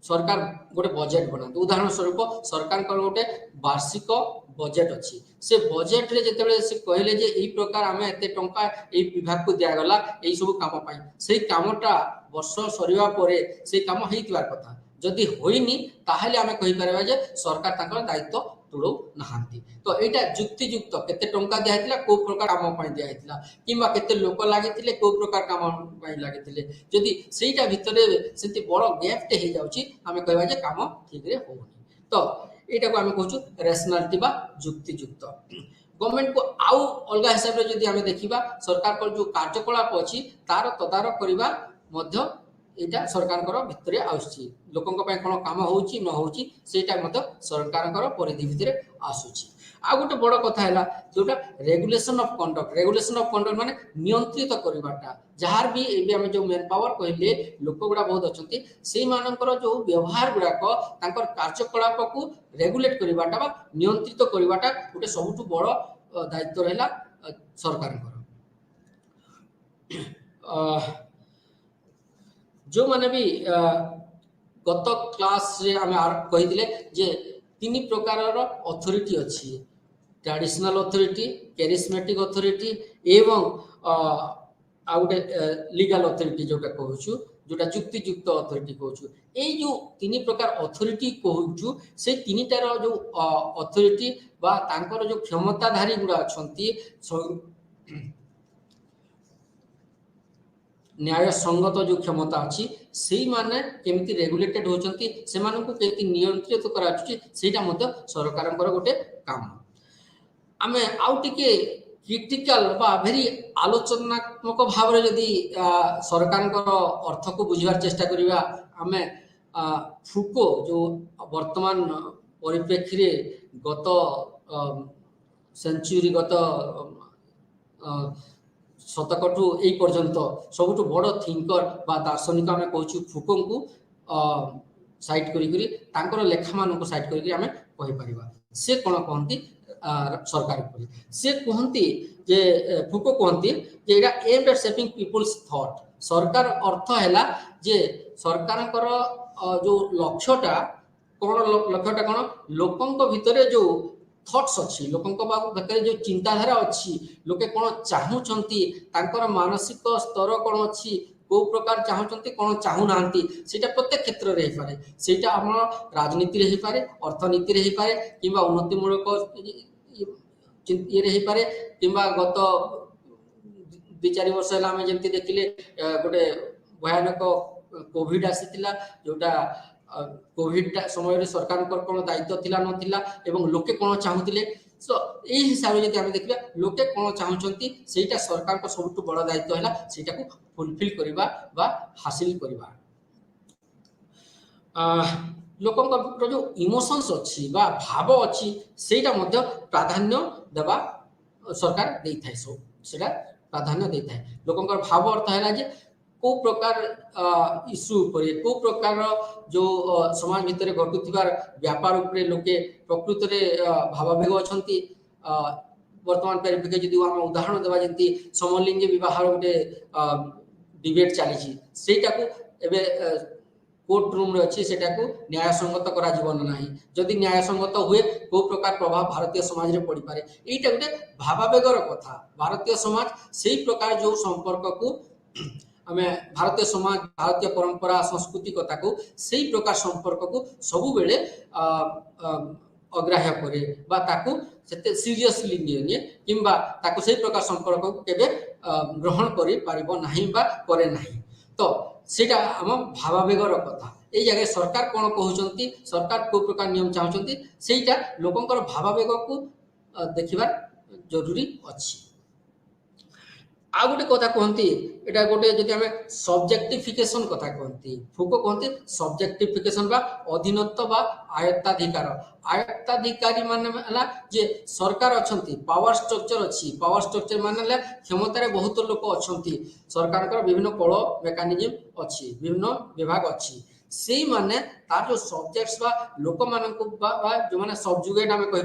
Speaker 1: सरकार गोटे बजेट बनाते उदाहरण स्वरूप सरकार गोटे वार्षिक बजेट अच्छी से बजेट रे जेतेबेले से कहले जे एई प्रकार आमे एते टंका एई विभाग को दिया गला एई सब काम पाई सेई कामटा वर्ष सरीवा परे सेई काम हेइतिबार कथा जदि होइनी ताहले आमे कहि परबा जे सरकार ताकर दायित्व तुलौ नाहांती तो एटा युक्तियुक्त केते टंका दिया हेतिला को प्रकार काम पाई दिया हेतिला किंबा केते लोक लागितिले को प्रकार काम पाई लागितिले जदि सेइटा भितरे सेति बड़ गैप टे हे जाउची आमे कहबा जे काम ठीक रे होउनी तो एटा को आमे कहूछु रैशनैलिटी बा युक्तियुक्त गवर्नमेंट को आउ अलग हिसाब रे जदि आमे देखिबा सरकार को जो कार्यकलाप अछि तार तदारक करिबा मध्य एटा सरकार कर भितरे आउछि लोकन को पय कोन काम होउछि न होउछि सेटा मध्य सरकार कर परिधि भितरे आसुछि। आ गोटे बड़ कथा है जोटा रेगुलेशन ऑफ कंडक्ट माने नियंत्रित करवाटा जहार भी एबे हम जो मैन पावर कहले लोक गुडा बहुत अच्छी से मानकर जो व्यवहार गुड़ाक तांकर कार्यकलाप को रेगुलेट करवाटा बा नियंत्रित करवाटा गोटे सबुठु बड़ दायित्व रहला सरकार जो माने भी गत क्लास रे आमे कहिदिले जे तीन प्रकार अथॉरिटी अच्छी ट्रेडिशनल अथॉरिटी कैरिस्मेटिक अथॉरिटी एवं आ गोटे लीगल अथॉरिटी जोटा कहूछु जोटा युक्तियुक्त अथॉरिटी कहूछु ए जो तीन प्रकार अथॉरिटी कहूछु से तीनटार जो अथॉरिटी बा तांकर जो क्षमताधारी गुडा अछंती न्याय संगत जो क्षमता अच्छी से माने केमिति रेगुलेटेड होचंती से मानकु केमिति नियंत्रित कराचुची सेटा मते सरकारंकर गोटे काम आमे आउ टिके क्रिटिकल बा भेरी आलोचनात्मक भाव रे यदि सरकारंकर अर्थ को बुझिबार चेष्टा करिवा आमे फुको जो वर्तमान परिप्रेक्षी रे गत सेंचुरी गत शतकटू ए पर्यंत सबुठु बड़ थिंकर बा दार्शनिक आमे कहूछु फुको को साइड करी तांकर लेखा मान को साइड करी आमे कहि परिबा से कोन कहंती सरकार को से कहंती जे फुको कहंती जे एटा aimed at shaping people's thought सरकार अर्थ हैला जे सरकारकर जो लक्ष्यटा कोन लोकंक भितरे जो थॉट्स अच्छी लोकंक पाखरे जो चिंताधारा अच्छी लोके कौन चाहूँगी तांकर मानसिक स्तर कौन अच्छी को प्रकार चाहूँगी कौन चाहू ना सेटा प्रत्येक क्षेत्र में हो पाए सेटा आम राजनीति हो पाए अर्थनीति हो पाए कि उन्नतिमूलक ये हो पाए कि गत 2-4 वर्ष है आम जमी देखिले गोटे भयानक कोविड आसीला जोटा कोविड समय सरकार कौन दायित्व थिला नथिला एवं लोके कौन चाहूले सो यही हिसाब से जब देखा लोके कौन चाहूँगी सेटा सरकार को सबुठ बड़ दायित्व है सेटा को फुलफिल करवा बा हासिल करवा लोकंर जो इमोशंस अच्छी बा भाव अच्छी सेटा मध्य प्राधान्य देवा सरकार दे थाए सेटा प्राधान्य दे थाए लोकंर भाव अर्थ है जे को प्रकार इश्यू उपरे को प्रकार जो समाज भितर घटुथिबार व्यापार उपरे लोके प्रकृत रे भावावेग अछंती वर्तमान परिप्रेक्षी जदि हम उदाहरण देवा जंती समलिंगी विवाह गोटे डिबेट चली सेटा को एबे कोर्ट रूम रे अछि सेटा को न्याय संगत करा जीवन नाही जदि न्याय संगत हुए को प्रकार प्रभाव भारतीय समाज रे पड़ी पारे एटा गोटे भावावेगर कथा भारतीय समाज सेही प्रकार जो संपर्क को आमे भारतीय समाज भारतीय परंपरा संस्कृति कथा को सही प्रकार संपर्क को सबु बेले अग्राह्य करे बा ताकू सेते सीरियसली निये किंबा ताकू सही प्रकार संपर्क को केबे ग्रहण करि पारिबो नाही बा करे नाही तो सेटा हम भावावेगर कथा ए जगह सरकार कोन कहउचंती सरकार को प्रकार नियम चाहउचंती सेटा लोकंकर भावावेग को देखिबा जरूरी अछि। आ गोटे कथा कहती एटा गोटे जदि आमे सब्जेक्टिफिकेशन कथा कहती फुको कहती सब्जेक्टिफिकेशन बा अधीनत्व बा आयत्ताधिकारी माने हला जे सरकार अछंती पावर स्ट्रक्चर अछि पावर स्ट्रक्चर माने क्षमता रे बहुत लोक अछंती सरकार कर विभिन्न कळ मेकानिज्म अछि विभिन्न विभाग अछि सेही माने तार जो सब्जेक्ट्स बा लोक माननको बा जो माने सबजुगेट आमे कहि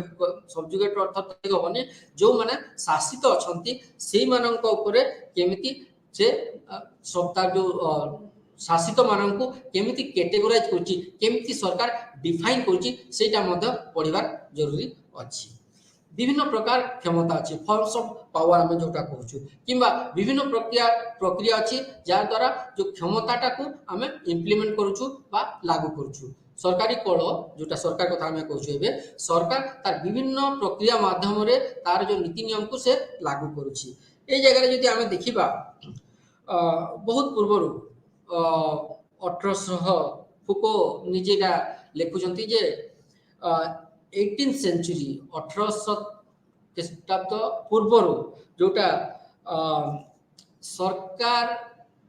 Speaker 1: सबजुगेट अर्थ ठीक होबनी जो माने शासित अछंती सेही माननको ऊपर केमिति से सबता जो शासित माननको केमिति कैटेगराइज करछि केमिति सरकार डिफाइन करछि सेटा मध्य पढिबार जरूरी अछि। विभिन्न प्रकार क्षमता अच्छी फॉर्म्स ऑफ पावर आम जोटा कहूँ किंबा विभिन्न प्रक्रिया अच्छी जार द्वारा जो क्षमताटा को आम इम्प्लीमेंट करूँ बा लागू करूँ सरकारी कल जोटा सरकार कथा आम कहूँ सरकार तार विभिन्न प्रक्रिया माध्यम रे तार जो नीति नियम को से लागू करुच्ची ए जगह जदि आम देखा बहुत पूर्व 1800 फुको निजेटा लिखुंट जे 18th सेंचुरी 1800 ଖ୍ରୀଷ୍ଟାବ୍ଦ ପୂର୍ବରୁ ଯୋଉଟା ସରକାର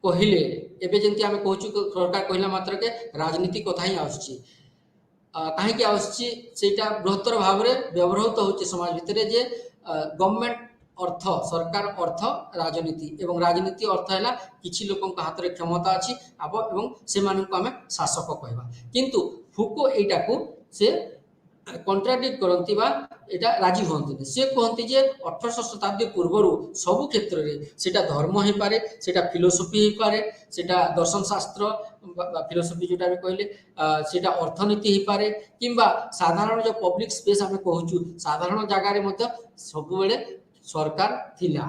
Speaker 1: କହିଲେ ଏବେ ଯେମିତି ଆମେ କହୁଛୁ ସରକାର କହିଲା ମାତ୍ରକେ ରାଜନୀତି କଥା ହିଁ ଆସୁଛି। କାହିଁକି ଆସୁଛି ସେଇଟା ବୃହତ୍ତର ଭାବରେ ବ୍ୟବହୃତ ହେଉଛି ସମାଜ ଭିତରେ ଯେ ଗଭର୍ଣ୍ଣମେଣ୍ଟ ଅର୍ଥ ସରକାର ଅର୍ଥ ରାଜନୀତି ଏବଂ ରାଜନୀତି ଅର୍ଥ ହେଲା କିଛି ଲୋକଙ୍କ ହାତରେ କ୍ଷମତା ଅଛି ଏବଂ ସେମାନଙ୍କୁ ଆମେ ଶାସକ କହିବା। କିନ୍ତୁ ଫୁକୋ ଏଇଟାକୁ ସେ କଣ୍ଟ୍ରାଡିକ୍ଟ କରନ୍ତି ବା এটা রাজি হুঁনি। সে কুহতি যে 1800 শতাব্দী পূর্বরু সবু ক্ষেত্রে সেটা ধর্ম হইপারে, সেটা ফিলোসফি হইপারে, সেটা দর্শন শাস্ত্র বা ফিলোসফি যেটা আমি কহিলি সেটা অর্থনীতি হইপারে কিংবা সাধারণ যে পব্লিক স্পেস আমি কହୁଛୁ সাধারণ জায়গায় মধ্যে সবুবেলে সরকার থিলা।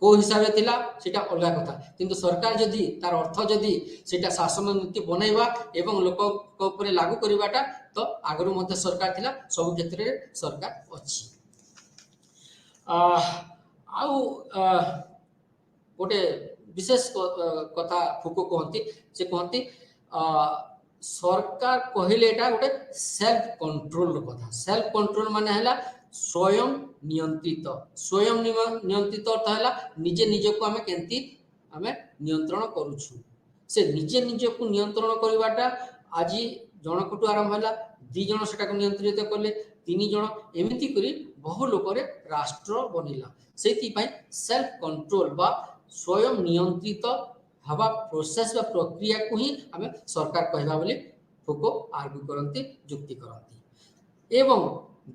Speaker 1: কেউ হিসাবে থিলা সেটা অলগা কথা, কিন্তু সরকার যদি তার অর্থ যদি সেটা শাসন নীতি বনাইবা এবং লোক উপরে লাগু করিবাটা তো আগরু মধ্যে সরকার থিলা, সবু ক্ষেত্রে সরকার অছি। আউ গোটে বিশেষ কথা ফুকো কহନ୍ତି, সে কহନ୍ତି সরকার কহিলে এটা গোটে সেলফ কন্ট্রোল কথা। সেলফ কন্ট্রোল মানে হলা স্বয়ং নিয়ন্ত্রিত। স্বয়ং নিয়ন্ত্রিত অর্থ হলা নিজে নিজକୁ ଆମେ କେମିତି ଆମେ ନିୟନ୍ତ୍ରଣ କରୁଛୁ। ସେ ନିଜେ ନିଜକୁ ନିୟନ୍ତ୍ରଣ କରିବାଟା ଆଜି ଜଣକଠୁ ଆରମ୍ଭ ହେଲା, 2 ଜଣ ସେଟାକୁ ନିୟନ୍ତ୍ରିତ କଲେ, 3 ଜଣ, ଏମିତି କରି ବହୁ ଲୋକରେ ରାଷ୍ଟ୍ର ବନିଲା। ସେଇଥିପାଇଁ ସେଲ୍ଫ କଣ୍ଟ୍ରୋଲ ବା ସ୍ୱୟଂ ନିୟନ୍ତ୍ରିତ ହେବା ପ୍ରୋସେସ ବା ପ୍ରକ୍ରିୟାକୁ ହିଁ ଆମେ ସରକାର କହିବା ବୋଲି ଫୁକୋ ଆର୍ଗ୍ୟୁ କରନ୍ତି, ଯୁକ୍ତି କରନ୍ତି। ଏବଂ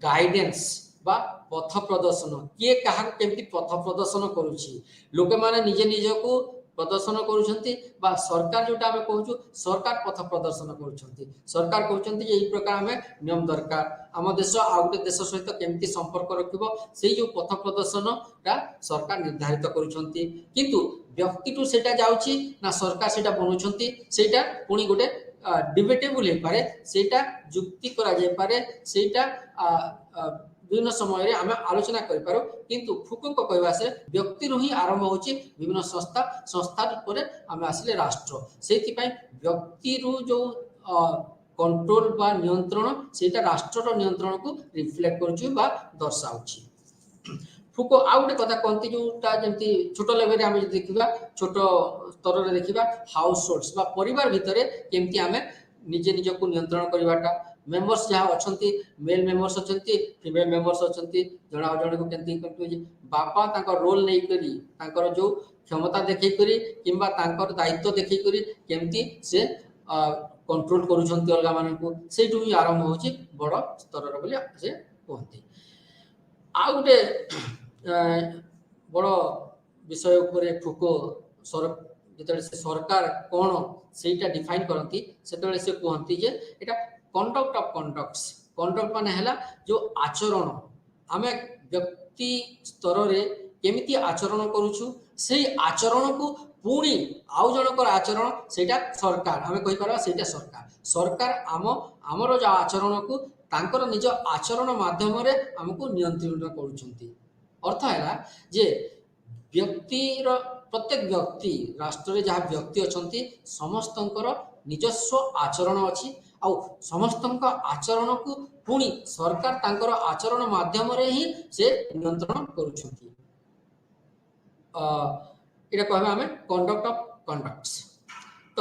Speaker 1: ଗାଇଡେନ୍ସ বা পথ প্রদর্শন, কিଏ কাহাକୁ କେମିତି ପଥ ପ୍ରଦର୍ଶନ କରୁଛି, ଲୋକମାନେ ନିଜେ ନିଜକୁ ପ୍ରଦର୍ଶନ କରୁଛନ୍ତି ବା ସରକାର ଯୋଉଟା ଆମେ କହୁଛୁ ସରକାର ପଥ ପ୍ରଦର୍ଶନ କରୁଛନ୍ତି। ସରକାର କହୁଛନ୍ତି ଯେ ଏଇ ପ୍ରକାର ଆମେ ନିୟମ ଦରକାର, ଆମ ଦେଶ ଆଉ ଗୋଟେ ଦେଶ ସହିତ କେମିତି ସମ୍ପର୍କ ରଖିବ, ସେଇ ଯୋଉ ପଥ ପ୍ରଦର୍ଶନଟା ସରକାର ନିର୍ଦ୍ଧାରିତ କରୁଛନ୍ତି। କିନ୍ତୁ ବ୍ୟକ୍ତିଠୁ ସେଇଟା ଯାଉଛି ନା ସରକାର ସେଇଟା ବନଉଛନ୍ତି, ସେଇଟା ପୁଣି ଗୋଟେ ডিবেটেবল ହେଇପାରେ, ସେଇଟା ଯୁକ୍ତି କରାଯାଇପାରେ, ସେଇଟା বিভিন্ন সময়ে আমি আলোচনা করিপারু। কিন্তু ফুকোଙ୍କ କହିବା ସେ ବ୍ୟକ୍ତିରୁ ହିଁ ଆରମ୍ଭ ହେଉଛି ବିଭିନ୍ନ ସଂସ୍ଥା, ସଂସ୍ଥା ଉପରେ ଆମେ ଆସିଲେ ରାଷ୍ଟ୍ର। ସେଇଥିପାଇଁ ବ୍ୟକ୍ତିରୁ ଯୋଉ କଣ୍ଟ୍ରୋଲ ବା ନିୟନ୍ତ୍ରଣ ସେଇଟା ରାଷ୍ଟ୍ରର ନିୟନ୍ତ୍ରଣକୁ ରିଫ୍ଲେକ୍ଟ କରୁଛି ବା ଦର୍ଶାଉଛି। ଫୁକୋ ଆଉ ଗୋଟେ କଥା କହନ୍ତି ଯୋଉଟା ଯେମିତି ଛୋଟ ଲେଭେଲରେ ଆମେ ଯଦି ଦେଖିବା, ଛୋଟ ସ୍ତରରେ ଦେଖିବା, ହାଉସ ହୋଲ୍ଡସ୍ ବା ପରିବାର ଭିତରେ କେମିତି ଆମେ ନିଜେ ନିଜକୁ ନିୟନ୍ତ୍ରଣ କରିବାଟା, মেম্বর্স যাহা অছন্তি, মেল মেম্বর্স অছন্তি, ফিমেল মেম্বর্স অছন্তি, জনা জଣକୁ କେମିତି କେମିତି ବାପା ତାଙ୍କ ରୋଲ ନେଇକରି ତାଙ୍କର ଯୋଉ କ୍ଷମତା ଦେଖେଇ କରି କିମ୍ବା ତାଙ୍କର ଦାୟିତ୍ୱ ଦେଖେଇ କରି କେମିତି ସେ କଣ୍ଟ୍ରୋଲ କରୁଛନ୍ତି ଅଲଗା ମାନଙ୍କୁ, ସେଇଠୁ ହିଁ ଆରମ୍ଭ ହେଉଛି ବଡ଼ ସ୍ତରର ବୋଲି ସେ କୁହନ୍ତି। ଆଉ ଗୋଟେ ବଡ଼ ବିଷୟ ଉପରେ ଫୁକୋ ଯେତେବେଳେ ସେ ସରକାର କ'ଣ ସେଇଟା ଡିଫାଇନ୍ କରନ୍ତି, ସେତେବେଳେ ସେ କୁହନ୍ତି ଯେ ଏଇଟା কন্ডক্ট অফ কন্ডক্টস। কন্ডক্ট মানে হলা যে আচরণ, আমি ব্যক্তি স্তরে কেমিতি আচরণ করুছু, সেই আচরণকু পুনি আউ জনকর আচরণ সেটা সরকার আমি কইপারা, সেইটা সরকার। সরকার আমার যে আচরণকু তাঙ্কর নিজ আচরণ মাধ্যমে আমাকে নিয়ন্ত্রণ করুছন্তি। অর্থ হলা যে ব্যক্তির প্রত্যেক ব্যক্তি রাষ্ট্রে যা ব্যক্তি অছন্তি সমস্তଙ୍କର ନିଜସ୍ୱ ଆଚରଣ ଅଛି, ଆଉ ସମସ୍ତଙ୍କ ଆଚରଣକୁ ପୁଣି ସରକାର ତାଙ୍କର ଆଚରଣ ମାଧ୍ୟମରେ ହିଁ ସେ ନିୟନ୍ତ୍ରଣ କରୁଛନ୍ତି। ଏଇଟା କହିବା ଆମେ କଣ୍ଡକ୍ଟ ଅଫ କଣ୍ଡକ୍ଟସ୍। ତ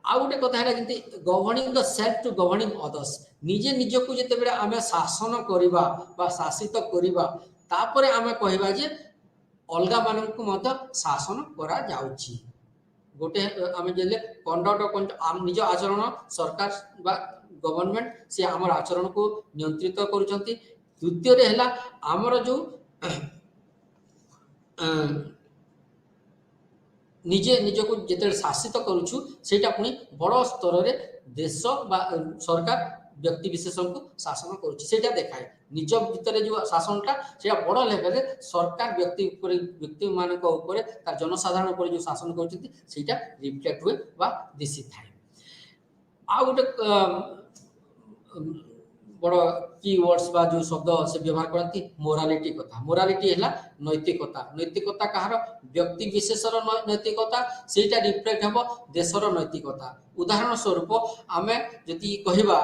Speaker 1: ଆଉ ଗୋଟେ କଥା ହେଲା ଯେମିତି governing the self two governing others, ନିଜେ ନିଜକୁ ଯେତେବେଳେ ଆମେ ଶାସନ କରିବା ବା ଶାସିତ କରିବା, ତାପରେ ଆମେ କହିବା ଯେ ଅଲଗା ମାନଙ୍କୁ ମଧ୍ୟ ଶାସନ କରାଯାଉଛି। ଗୋଟେ ଆମେ ଯେଲେ କଣ୍ଡକ୍ଟ ନିଜ ଆଚରଣ ସରକାର ବା ଗଭର୍ଣ୍ଣମେଣ୍ଟ ସେ ଆମର ଆଚରଣକୁ ନିୟନ୍ତ୍ରିତ କରୁଛନ୍ତି। ଦ୍ୱିତୀୟରେ ହେଲା ଆମର ଯୋଉ ନିଜେ ନିଜକୁ ଯେତେବେଳେ ଶାସିତ କରୁଛୁ ସେଇଟା ପୁଣି ବଡ଼ ସ୍ତରରେ ଦେଶ ବା ସରକାର ବ୍ୟକ୍ତି ବିଶେଷଙ୍କୁ ଶାସନ କରୁଛି, ସେଇଟା ଦେଖାଏ। ନିଜ ଭିତରେ ଯୋଉ ଶାସନଟା ସେଇଟା ବଡ଼ ଲେଭେଲରେ ସରକାର ବ୍ୟକ୍ତିମାନଙ୍କ ଉପରେ ତାର ଜନସାଧାରଣ ଉପରେ ଯୋଉ ଶାସନ କରୁଛନ୍ତି ସେଇଟା ରିଫ୍ଲେକ୍ଟ ହୁଏ ବା ଦିଶିଥାଏ। ଆଉ ଗୋଟେ ବଡ଼ କି ୱାର୍ଡସ୍ ବା ଯୋଉ ଶବ୍ଦ ସେ ବ୍ୟବହାର କରନ୍ତି ମୋରାଲିଟି କଥା। ମୋରାଲିଟି ହେଲା ନୈତିକତା। ନୈତିକତା କାହାର? ବ୍ୟକ୍ତି ବିଶେଷର ନୈତିକତା, ସେଇଟା ରିଫ୍ଲେକ୍ଟ ହେବ ଦେଶର ନୈତିକତା। ଉଦାହରଣ ସ୍ୱରୂପ ଆମେ ଯଦି କହିବା,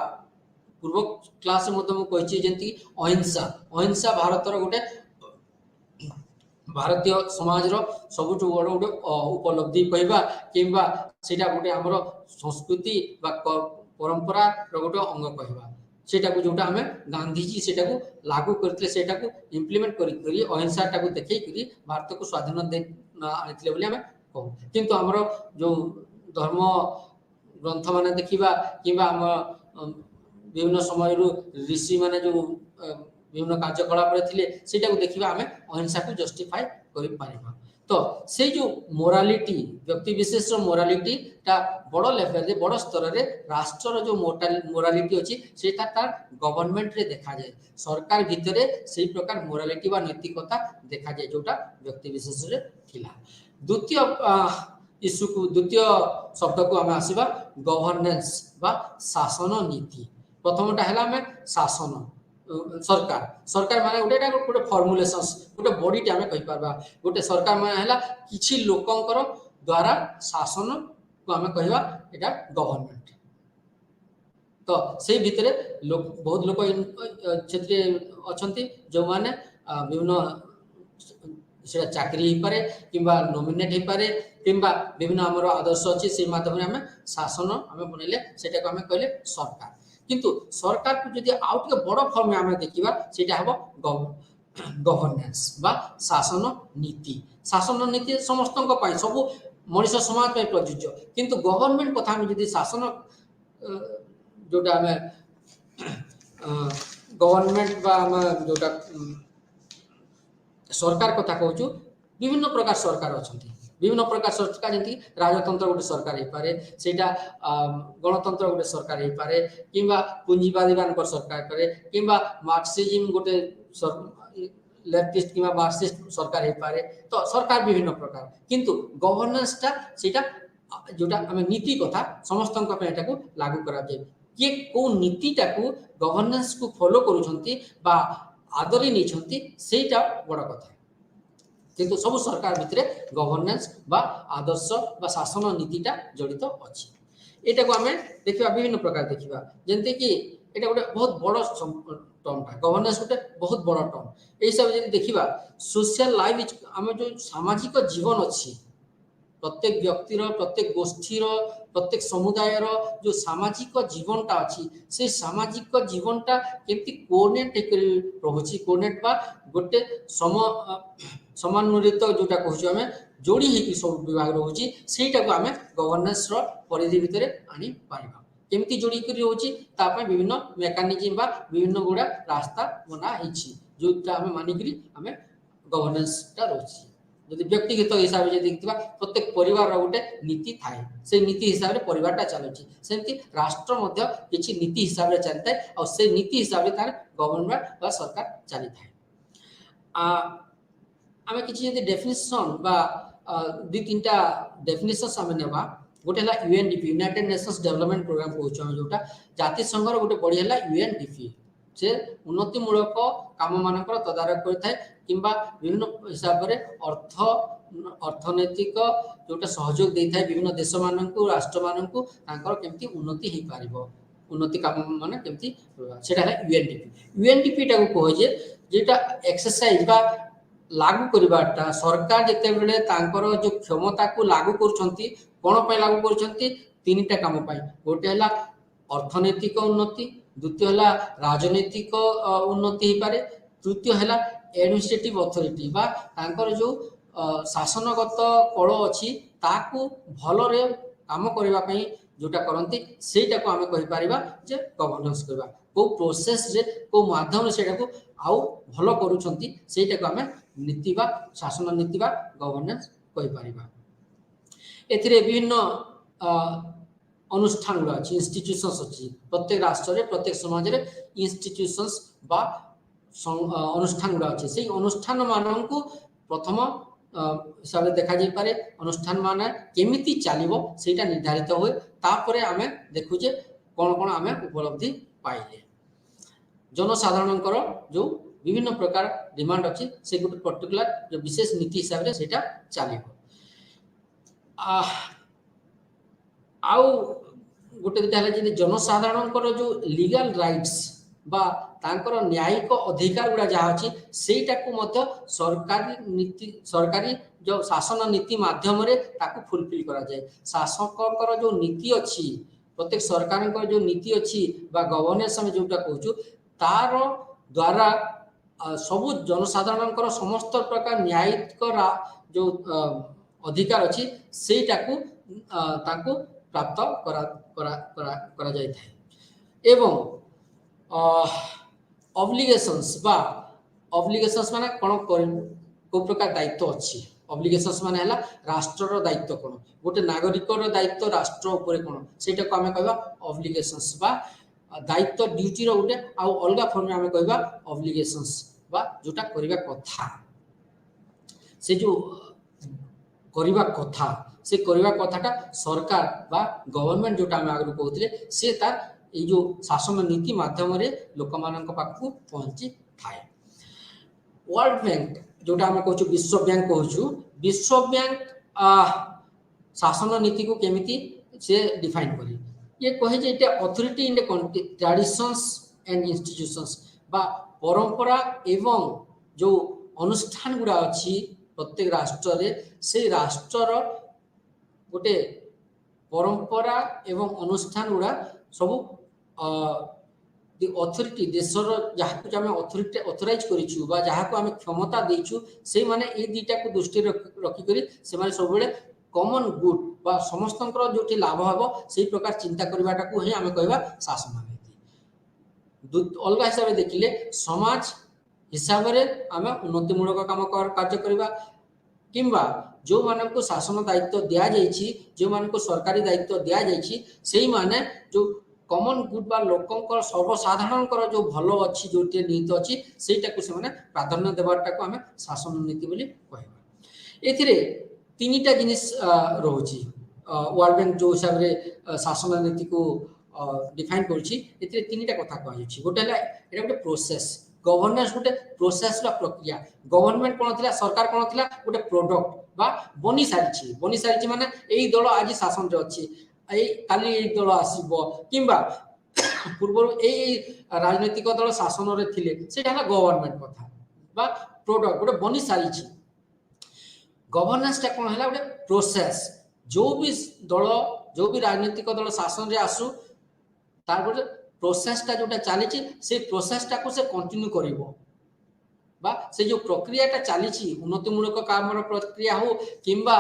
Speaker 1: ପୂର୍ବ କ୍ଲାସରେ ମଧ୍ୟ ମୁଁ କହିଛି ଯେମିତି ଅହିଂସା, ଅହିଂସା ଭାରତର ଗୋଟେ ଭାରତୀୟ ସମାଜର ସବୁଠୁ ବଡ଼ ଗୋଟେ ଉପଲବ୍ଧି କହିବା କିମ୍ବା ସେଇଟା ଗୋଟେ ଆମର ସଂସ୍କୃତି ବା ପରମ୍ପରାର ଗୋଟେ ଅଙ୍ଗ କହିବା। ସେଇଟାକୁ ଯୋଉଟା ଆମେ ଗାନ୍ଧିଜୀ ସେଇଟାକୁ ଲାଗୁ କରିଥିଲେ, ସେଇଟାକୁ ଇମ୍ପ୍ଲିମେଣ୍ଟ କରି ଅହିଂସାଟାକୁ ଦେଖେଇକରି ଭାରତକୁ ସ୍ୱାଧୀନ ଆଣିଥିଲେ ବୋଲି ଆମେ କହୁ। କିନ୍ତୁ ଆମର ଯୋଉ ଧର୍ମ ଗ୍ରନ୍ଥ ମାନେ ଦେଖିବା କିମ୍ବା ଆମ ବିଭିନ୍ନ ସମୟରୁ ଋଷି ମାନେ ଯୋଉ ବିଭିନ୍ନ କାର୍ଯ୍ୟକଳାପରେ ଥିଲେ ସେଇଟାକୁ ଦେଖିବା ଆମେ ଅହିଂସାକୁ ଜଷ୍ଟିଫାଏ କରିପାରିବା। ତ ସେଇ ଯୋଉ ମୋରାଲିଟି ବ୍ୟକ୍ତି ବିଶେଷର ମୋରାଲିଟିଟା ବଡ଼ ଲେଭେଲରେ ବଡ଼ ସ୍ତରରେ ରାଷ୍ଟ୍ରର ଯୋଉ ମୋରାଲିଟି ଅଛି ସେଇଟା ତାର ଗଭର୍ଣ୍ଣମେଣ୍ଟରେ ଦେଖାଯାଏ। ସରକାର ଭିତରେ ସେଇ ପ୍ରକାର ମୋରାଲିଟି ବା ନୈତିକତା ଦେଖାଯାଏ ଯୋଉଟା ବ୍ୟକ୍ତି ବିଶେଷରେ ଥିଲା। ଦ୍ୱିତୀୟ ଶବ୍ଦକୁ ଆମେ ଆସିବା ଗଭର୍ଣ୍ଣାନ୍ସ ବା ଶାସନ ନୀତି। ପ୍ରଥମଟା ହେଲା ଆମେ ଶାସନ ସରକାର। ସରକାର ମାନେ ଗୋଟେ ଫର୍ମୁଲେସନ୍ସ ଗୋଟେ ବଡିଟେ ଆମେ କହିପାରିବା। ଗୋଟେ ସରକାର ମାନେ ହେଲା କିଛି ଲୋକଙ୍କର ଦ୍ୱାରା ଶାସନକୁ ଆମେ କହିବା ଏଇଟା ଗଭର୍ଣ୍ଣମେଣ୍ଟ। ତ ସେଇ ଭିତରେ ବହୁତ ଲୋକ ସେଥିରେ ଅଛନ୍ତି ଯେଉଁମାନେ ବିଭିନ୍ନ সেটা চাকরি হইপারে কিংবা নমিনেট হইপারে কিংবা বিভিন্ন আমার আদর্শ আছে সেই মাধ্যমে আমি শাসন আমি বনাইলে সেটাকে আমি কইলে সরকার। কিন্তু সরকারকে যদি আউ টিকে বড় ফর্মে আমি দেখিবা সেটা হব গভর্নেন্স বা শাসন নীতি। শাসন নীতি সমস্তଙ୍କ ପାଇଁ ସବୁ ମଣିଷ ସମାଜ ପାଇଁ ପ୍ରଯୁଜ୍ୟ। କିନ୍ତୁ ଗଭର୍ଣ୍ଣମେଣ୍ଟ କଥା ଆମେ ଯଦି ଶାସନ ଯୋଉଟା ଆମେ ଗଭର୍ଣ୍ଣମେଣ୍ଟ ବା ଆମେ ଯୋଉଟା सरकार कथा कहूँ विभिन्न प्रकार सरकार अच्छा विभिन्न प्रकार सरकार जमी राजतंत्र गोटे सरकार हो पारे सेटा गणतंत्र गोटे सरकार हो पारे किंबा पुंजीवादी मान सरकार करे किंबा मार्क्सिज्म गोटे लेफ्टिस्ट किंबा मार्क्सिस्ट सरकार हो पारे। तो सरकार विभिन्न प्रकार किंतु गवर्नेंसटा सेटा जोटा आम नीति कथा समस्त लागू करा जाए किए को नीतिटा को गवर्नेंस को फॉलो करूछंती बा आदरी नहीं सेटा बड़ कथा। किंतु सब सरकार भितर गवर्नेंस बा आदर्श बा शासन नीतिटा जड़ित अच्छी। एटा को आमे देखिबा विभिन्न प्रकार देखिबा जेंते कि एटा गोटे बहुत बड़ टर्मटा गवर्नेंस गोटे बहुत बड़ टर्म। ए सब जदि देखिबा सोशल लाइफ आम जो सामाजिक जीवन अच्छी प्रत्येक व्यक्तिर प्रत्येक गोष्ठीर प्रत्येक समुदायर जो सामाजिक जीवनटा अच्छी से सामाजिक जीवनटा केमती कोऑर्डिनेट रोचे कोऑर्डिनेट बा गोटे समान्वित जोटा कहूँ आम जोड़ी होगी सब विभाग रोचे सेटा को आम गवर्नेंस परिधि भितर आनी पारिबा केमती जोड़ी कर रोचे विभिन्न मेकानिज्म बा विभिन्न गुड़ा रास्ता बना जोटा आम मानिकी आम गवर्नेंसटा रोचे। यदि व्यक्तिगत हिसाब से देखा प्रत्येक परिवार गोटे नीति थाए से नीति हिसाब से परिवारटा चलुची सेमती राष्ट्र किसी नीति हिसाब से चली था और से नीति हिसाब से तार गवर्नमेंट बा सरकार चली था। आम किसी डेफिनेशन बा दुई तीन टा डेफिनेशन आम नेबा गोटे है UNDP United Nations Development Programme कहूँ जोटा जातिसंघर गोटे बड़ी है यूएनडीपी से उन्नतिमूलक काम मानकर तदारख करता किंबा विभिन्न हिसाब से अर्थनैतिक जोटा सहयोग देता है विभिन्न देश मानक राष्ट्र मानक केमती उन्नति हो पार उन्नति काम मान केमती सेटा है यूएनडीपी। यूएनडीपी टाको कहे जेटा एक्सरसाइज बा लागू करवाटा सरकार जिते बड़े जो क्षमता को लागू करुँच कौन पर लागू करुँच तीन टा काम गोटे है अर्थनैतिक उन्नति द्वितीय है राजनैतिक उन्नति हो पारे तृतीय है एडमिनिस्ट्रेटिव अथॉरिटी बा जो शासनगत कल अच्छी ताकू भलरे काम करने जोटा करती सेटा को आम कहीपर जे गवर्नेंस करवा को प्रोसेस रे को माध्यम से आउ भल करूछंती सेटा को आम नीति बा शासन नीति बा गवर्नेंस कहीपर। एथिरे विभिन्न अनुष्ठान गुड़ा अच्छी इंस्टीट्यूशंस अच्छी प्रत्येक राष्ट्र रे प्रत्येक समाज रे इंस्टीट्यूशंस बा अनुष्ठान गुड़ा अच्छे से अनुष्ठान मानक प्रथम हिसाब से देखा जाई पारे अनुष्ठान मान केमिति चलिबो सेटा निर्धारित हुए तापरे आमे देखुजे कौन कौन आमे उपलब्धि पाइले जनसाधारणकर जो विभिन्न प्रकार डिमांड अच्छी से गोटे पर्टिकुलर जो विशेष नीति हिसाब से सेटा चलिबो। आउ गोटे दुटा है जनसाधारणकर जो लीगल राइट्स बा तांकर न्यायिक अधिकार गुड़ा जहाँ अच्छी सेटा को मध्य सरकारी नीति सरकारी जो शासन नीति माध्यम रे ताकू फुलफिल करा जाए शासकर जो नीति अच्छी प्रत्येक सरकार जो नीति अच्छी बा गवर्नेंस हम जोटा कहूँ तार द्वारा सबु जनसाधारण समस्त प्रकार न्यायिक जो अधिकार अच्छी सेटा को ताकू प्राप्त करा करा करा करा जाय थाए एवं ऑब्लिगेशंस बा ऑब्लिगेशंस माने कोन को प्रकार दायित्व अच्छी ऑब्लिगेशंस माने हला राष्ट्र दायित्व कोन गोटे नागरिक दायित्व राष्ट्र ऊपर कोन सेटा को हमें कहबा ऑब्लिगेशंस बा दायित्व ड्यूटी रो गोटे आ अलगा फॉर्म में हमें कहबा ऑब्लिगेशंस बा जोटा करिवा कथा से जो करिवा कथा से करिवा कथाटा सरकार बा गवर्नमेंट जोटा हम आगु कहते से तार ये जो शासन नीति माध्यम रे लोक मानक पाखु पहुंची थाए वर्ल्ड बैंक जोटा हम कहू विश्व बैंक कहू विश्व बैंक शासन नीति को केमिति से डिफाइन करी ये कहे जे इटा authority in the country traditions and institutions बा परंपरा एवं जो अनुष्ठान गुड़ा अच्छी प्रत्येक राष्ट्र रे से राष्ट्र गोटे परंपरा एवं अनुष्ठान गुड़ा सब अथॉरिटी देशर जहाँ आम अथॉरिटी अथराइज करिछु बा जहाँ को आम क्षमता देइछु से माने ए दीटा को दृष्टि रखी करी से माने सब बेले कॉमन गुड बा समस्तंकर जोटी लाभ हबो सेही प्रकार चिंता करबाटा को ही आम कहबा शासन नीति अलग हिसाब से देखिले समाज हिसाब रे आम उन्नतिमूलक काम कार्य करबा किंबा जो मानक शासन दायित्व दिया जाइछि जो मानक सरकारी दायित्व दिया जाइछि सेही माने जो कॉमन गुड बा लोकंकर सर्वसाधारणकर जो भलो अच्छी जो नीति अच्छी सेटा को से माने प्राधान्य देबाटा को हमें शासन नीति बोली कहबा एथिरे तीनटा जिनिस रहउछि वर्ल्ड बैंक जो हिसाब रे शासन नीति को डिफाइन करछि एथिरे तीनटा कथा कहछि गोटे हला एटा गोटे प्रोसेस गवर्नेंस गोटे प्रोसेस ला प्रक्रिया गवर्नमेंट कोन थिला सरकार कोन थिला गोटे प्रोडक्ट बा बनी सारिछि माने एई दल आज शासन रे अछि एई काली एई दल आसीबो किंबा पूर्व एई राजनीतिक दल शासन रे थिले सेटा हला गवर्नमेंट कथा बा प्रोडक्ट गोटे बनी सारिछि गवर्नेंस टा कोन हला गोटे प्रोसेस जो भी दल जो भी राजनीतिक दल शासन रे आसु तार गोटे प्रोसेस टा जोटा चली से प्रोसेस टा को से कंटिन्यू करिवो बा से जो प्रक्रिया टा चली उन्नतिमूलक काम प्रक्रिया हो किंबा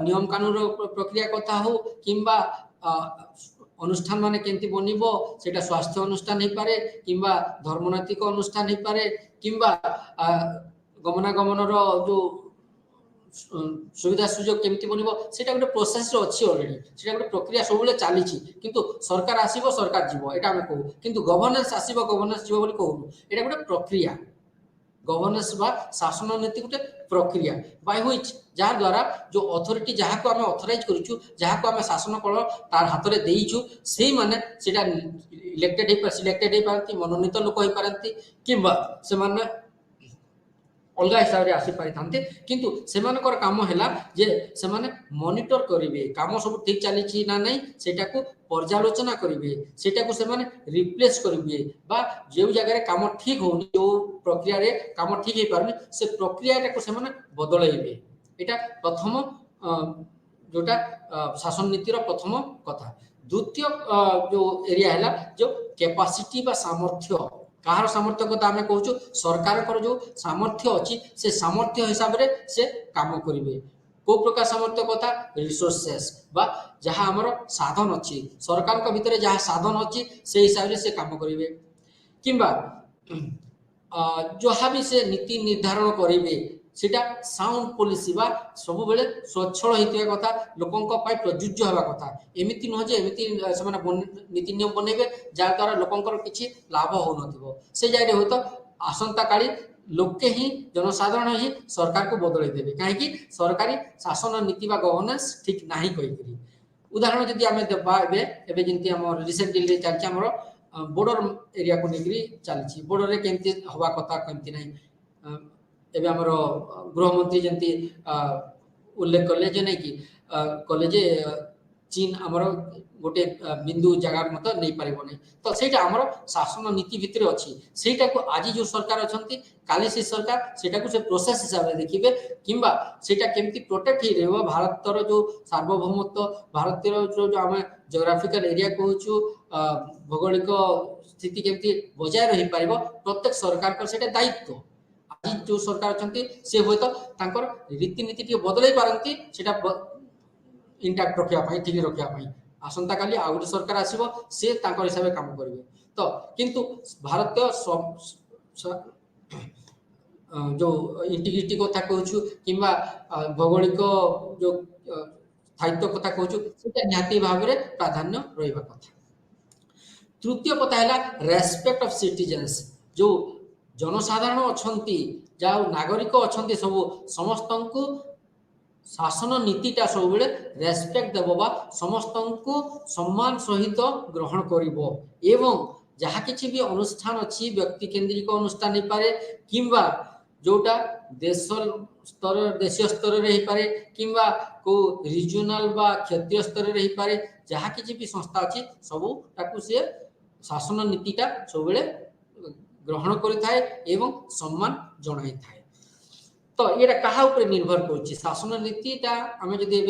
Speaker 1: नियम कानून प्रक्रिया कथा हो किंबा अनुष्ठान माने केंती बनिबो सेटा स्वास्थ्य अनुष्ठान हे पारे किंबा धर्मनैतिक अनुष्ठान हे पारे किंबा गमनागमन रो जो सुविधा सुजोग केमती बनिबो सेटा गोटे प्रोसेस रो अछि ऑलरेडी सेटा गोटे प्रक्रिया सब बेले चली किंतु सरकार आसीबो सरकार जीवो एटा हम कहू किंतु गवर्नेंस आसीबो गवर्नेंस जीवो बोली कहू एटा गोटे प्रक्रिया गवर्नेंस बा शासन नीति गोटे प्रक्रिया बाय व्हिच जहाँ द्वारा जो अथॉरिटी जहाँ को आम अथराइज करूछु जहाँ को आम शासन कल तार हाथ में देइछु से माने सेटा इलेक्टेड हे सिलेक्टेड हे पारंती मनोनीत लोक हे पारंती किंबा से माने अलग हिसाब से आसी पारि थांते किंतु सेमानकर काम हैला जे सेमाने मॉनिटर करिवे काम सब ठीक चली ना नहीं सेटा को पर्यालोचना करिवे सेटा को सेमाने रिप्लेस करिवे बा जे जगह काम ठीक होनी जो प्रक्रिया रे काम ठीक हे पारनी से प्रक्रिया को सेमाने बदलाइबे एटा प्रथम जोटा शासन नीतिर प्रथम कथा द्वितीय जो एरिया हैला जो कैपेसिटी बा सामर्थ्य कहार सामर्थ्य कथा आम कहूँ सरकार जो सामर्थ्य अच्छी से सामर्थ्य हिसाब रे से काम करेंगे को प्रकार सामर्थ्य कथा रिसोर्सेस बा जहाँ आमर साधन अच्छी सरकार भितर जहाँ साधन अच्छी से हिसाब से काम करेंगे किंबा जहाँ भी से नीति निर्धारण करेंगे सेटा साउंड पॉलिसी बा सब बेले स्वच्छल होइतिया कथा लोकंक पाई प्रयुज्य हेबा कथा एमिति न जे एमिति समान नीति नियम बनेबे जा द्वारा लोकंकर किछि लाभ हो नथिबो से जाय रे होतो आसंता काली लोके ही जनसाधारण ही सरकार को बदलै देबे काहे कि सरकारी शासन नीति बा गवर्नेंस ठीक नाही कहि करी उदाहरण जदि आमे देबा एबे जिंती हमर रिसेंटली चलछि हमर बॉर्डर एरिया को नेगरी चलछि बॉर्डर रे केमति हवा कथा केमति नाही एबे हमर गृह मंत्री जंती उल्लेख करले जे नहीं कि कॉलेज चीन आमर गोटे बिंदु जगह मत नहीं पारे तो सहीटा आमर शासन नीति भितर अच्छी सेटा को आज जो सरकार अच्छा काली से सरकार सेटा को से प्रोसेस हिसाब से देखिए किंबा सेटा केमती प्रोटेक्ट ही रहिबो भारतर जो सार्वभौमत्व भारतीय जो आम जियोग्राफिकल एरिया कहूँ भौगोलिक स्थिति केमती बजाय रही पारिबो प्रत्येक सरकार को सेटा दायित्व आज जो सरकार अच्छा से हूँ तो रीतिनीति बदल पारती सेटा इंटैक्ट रखा ठीक रखापी आसंता काली आउ गोटे सरकार आसो से हिसाब से काम करेंगे तो किंतु भारतीय जो इंटीग्रिटी कथा कहूँ कि भौगोलिक जो स्थायित्व कथा कहूँ निहाती भाव में प्राधान्य रहा कथा। तृतीय कथा है रेस्पेक्ट ऑफ सिटीजन्स जो जनसाधारण अच्छा जहाँ नागरिक अच्छा सब समस्त को शासन नीतिटा सब बेले रेस्पेक्ट देव समस्त को सम्मान सहित ग्रहण करिवो एवं जहाँ किसी भी अनुष्ठान अच्छी व्यक्ति केंद्रिक अनुष्ठान नहीं पारे किंबा जोटा देश स्तर देशीय स्तर रही पारे किंबा को रिजनल बा क्षेत्रीय स्तर रही पारे जहाँ किसी भी संस्था अच्छी सबू ताकू से शासन नीतिटा सब बेले ग्रहण करिथाए एवं सम्मान जणाई थाए। तो ये क्या ऊपर निर्भर कर शासन नीतिटा आम जदि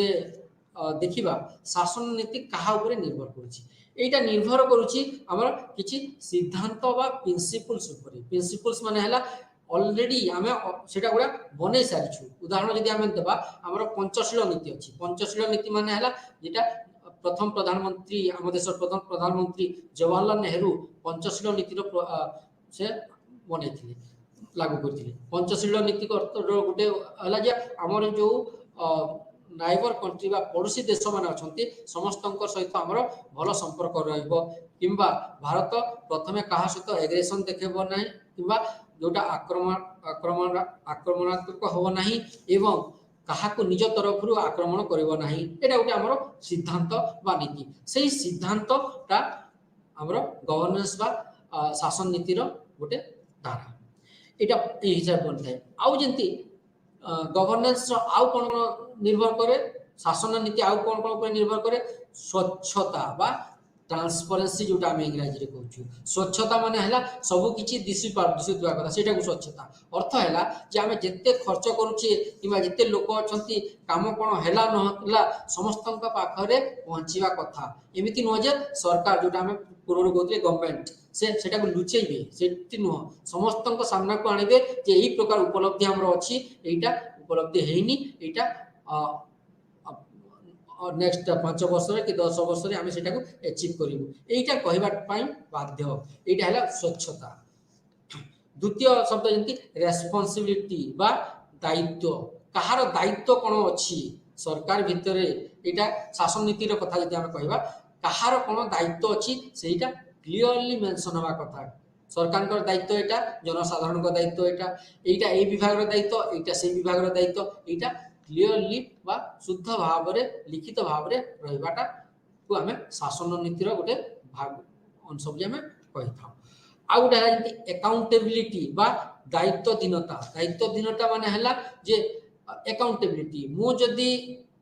Speaker 1: देखा शासन नीति क्या ऊपर निर्भर कर निर्भर कर किसी सिद्धांत बा प्रिंसिपल्स प्रिंसिपल्स माने ऑलरेडी आम से गुड़ा बन सारी उदाहरण जदि आम देवा आम पंचशील नीति अच्छी पंचशील नीति माने जेटा प्रथम प्रधानमंत्री आम देश प्रथम प्रधानमंत्री जवाहरलाल नेहरू पंचशील नीतिर से बन लागू करते पंचशील नीति गोटे है आमर जो नाइबर कंट्री बा पड़ोसी देश मान अच्छा समस्त सहित आमर भल संपर्क रहा भारत प्रथमे क्या सहित एग्रेसन देखेब ना कि जोटा आक्रमणात्मक हम ना एवं क्या निज तरफ आक्रमण करना यहाँ गोटे आमर सिद्धांत बा नीति से सिद्धांतटा आमर गवर्नेंस बा शासन नीतिर गोटे धारा यहाँ हिसाब बन थाए आउ जमी गवर्नेंस आउ कौन निर्भर करे शासन नीति आउ कौन कौन निर्भर करे स्वच्छता बा ट्रांसपेरेंसी जोटा आम इंग्राजी कहूँ स्वच्छता माने है सबू किसी दिशा कथा से स्वच्छता अर्थ है जे आम जिते खर्च करुचे कि जिते लोक अच्छा कम कौन है ना समस्त पाखे पहुँचवा कथा एमती नुह जे सरकार जोटा आम पूर्व कहते गवर्नमेंट से लुचेबे से नुह समस्त सामना को आणबे जे यही प्रकार उपलब्धि आमर अच्छी यहाँ उपलब्धि हैनी यहाँ नेक्स्ट 5 वर्ष कि 10 वर्ष आम से एचिव करूँ यहीटा कहवाई बाध्य यहाँ है स्वच्छता। द्वितीय शब्द जमी रेस्पॉन्सिबिलिटी बा दायित्व कहार दायित्व कौन अच्छी सरकार भितर यहाँ शासन नीतिर कथा जब आम कह कहार कौन दायित्व अच्छी से क्लीयरली मेंशन हवा कथा सरकार दायित्व यहाँ जनसाधारण दायित्व यहाँ ये विभाग दायित्व यहाँ से विभाग दायित्व यहाँ क्लीयरली बा शुद्ध भाव में लिखित भाव में रहीबाटा को आम शासन नीतिर गोटे भाग अंश भी आम कही था। आउ गोटे है एकाउंटेबिलिटी बा दायित्वहीनता माने है जे एकाउंटेबिलिटी मुझे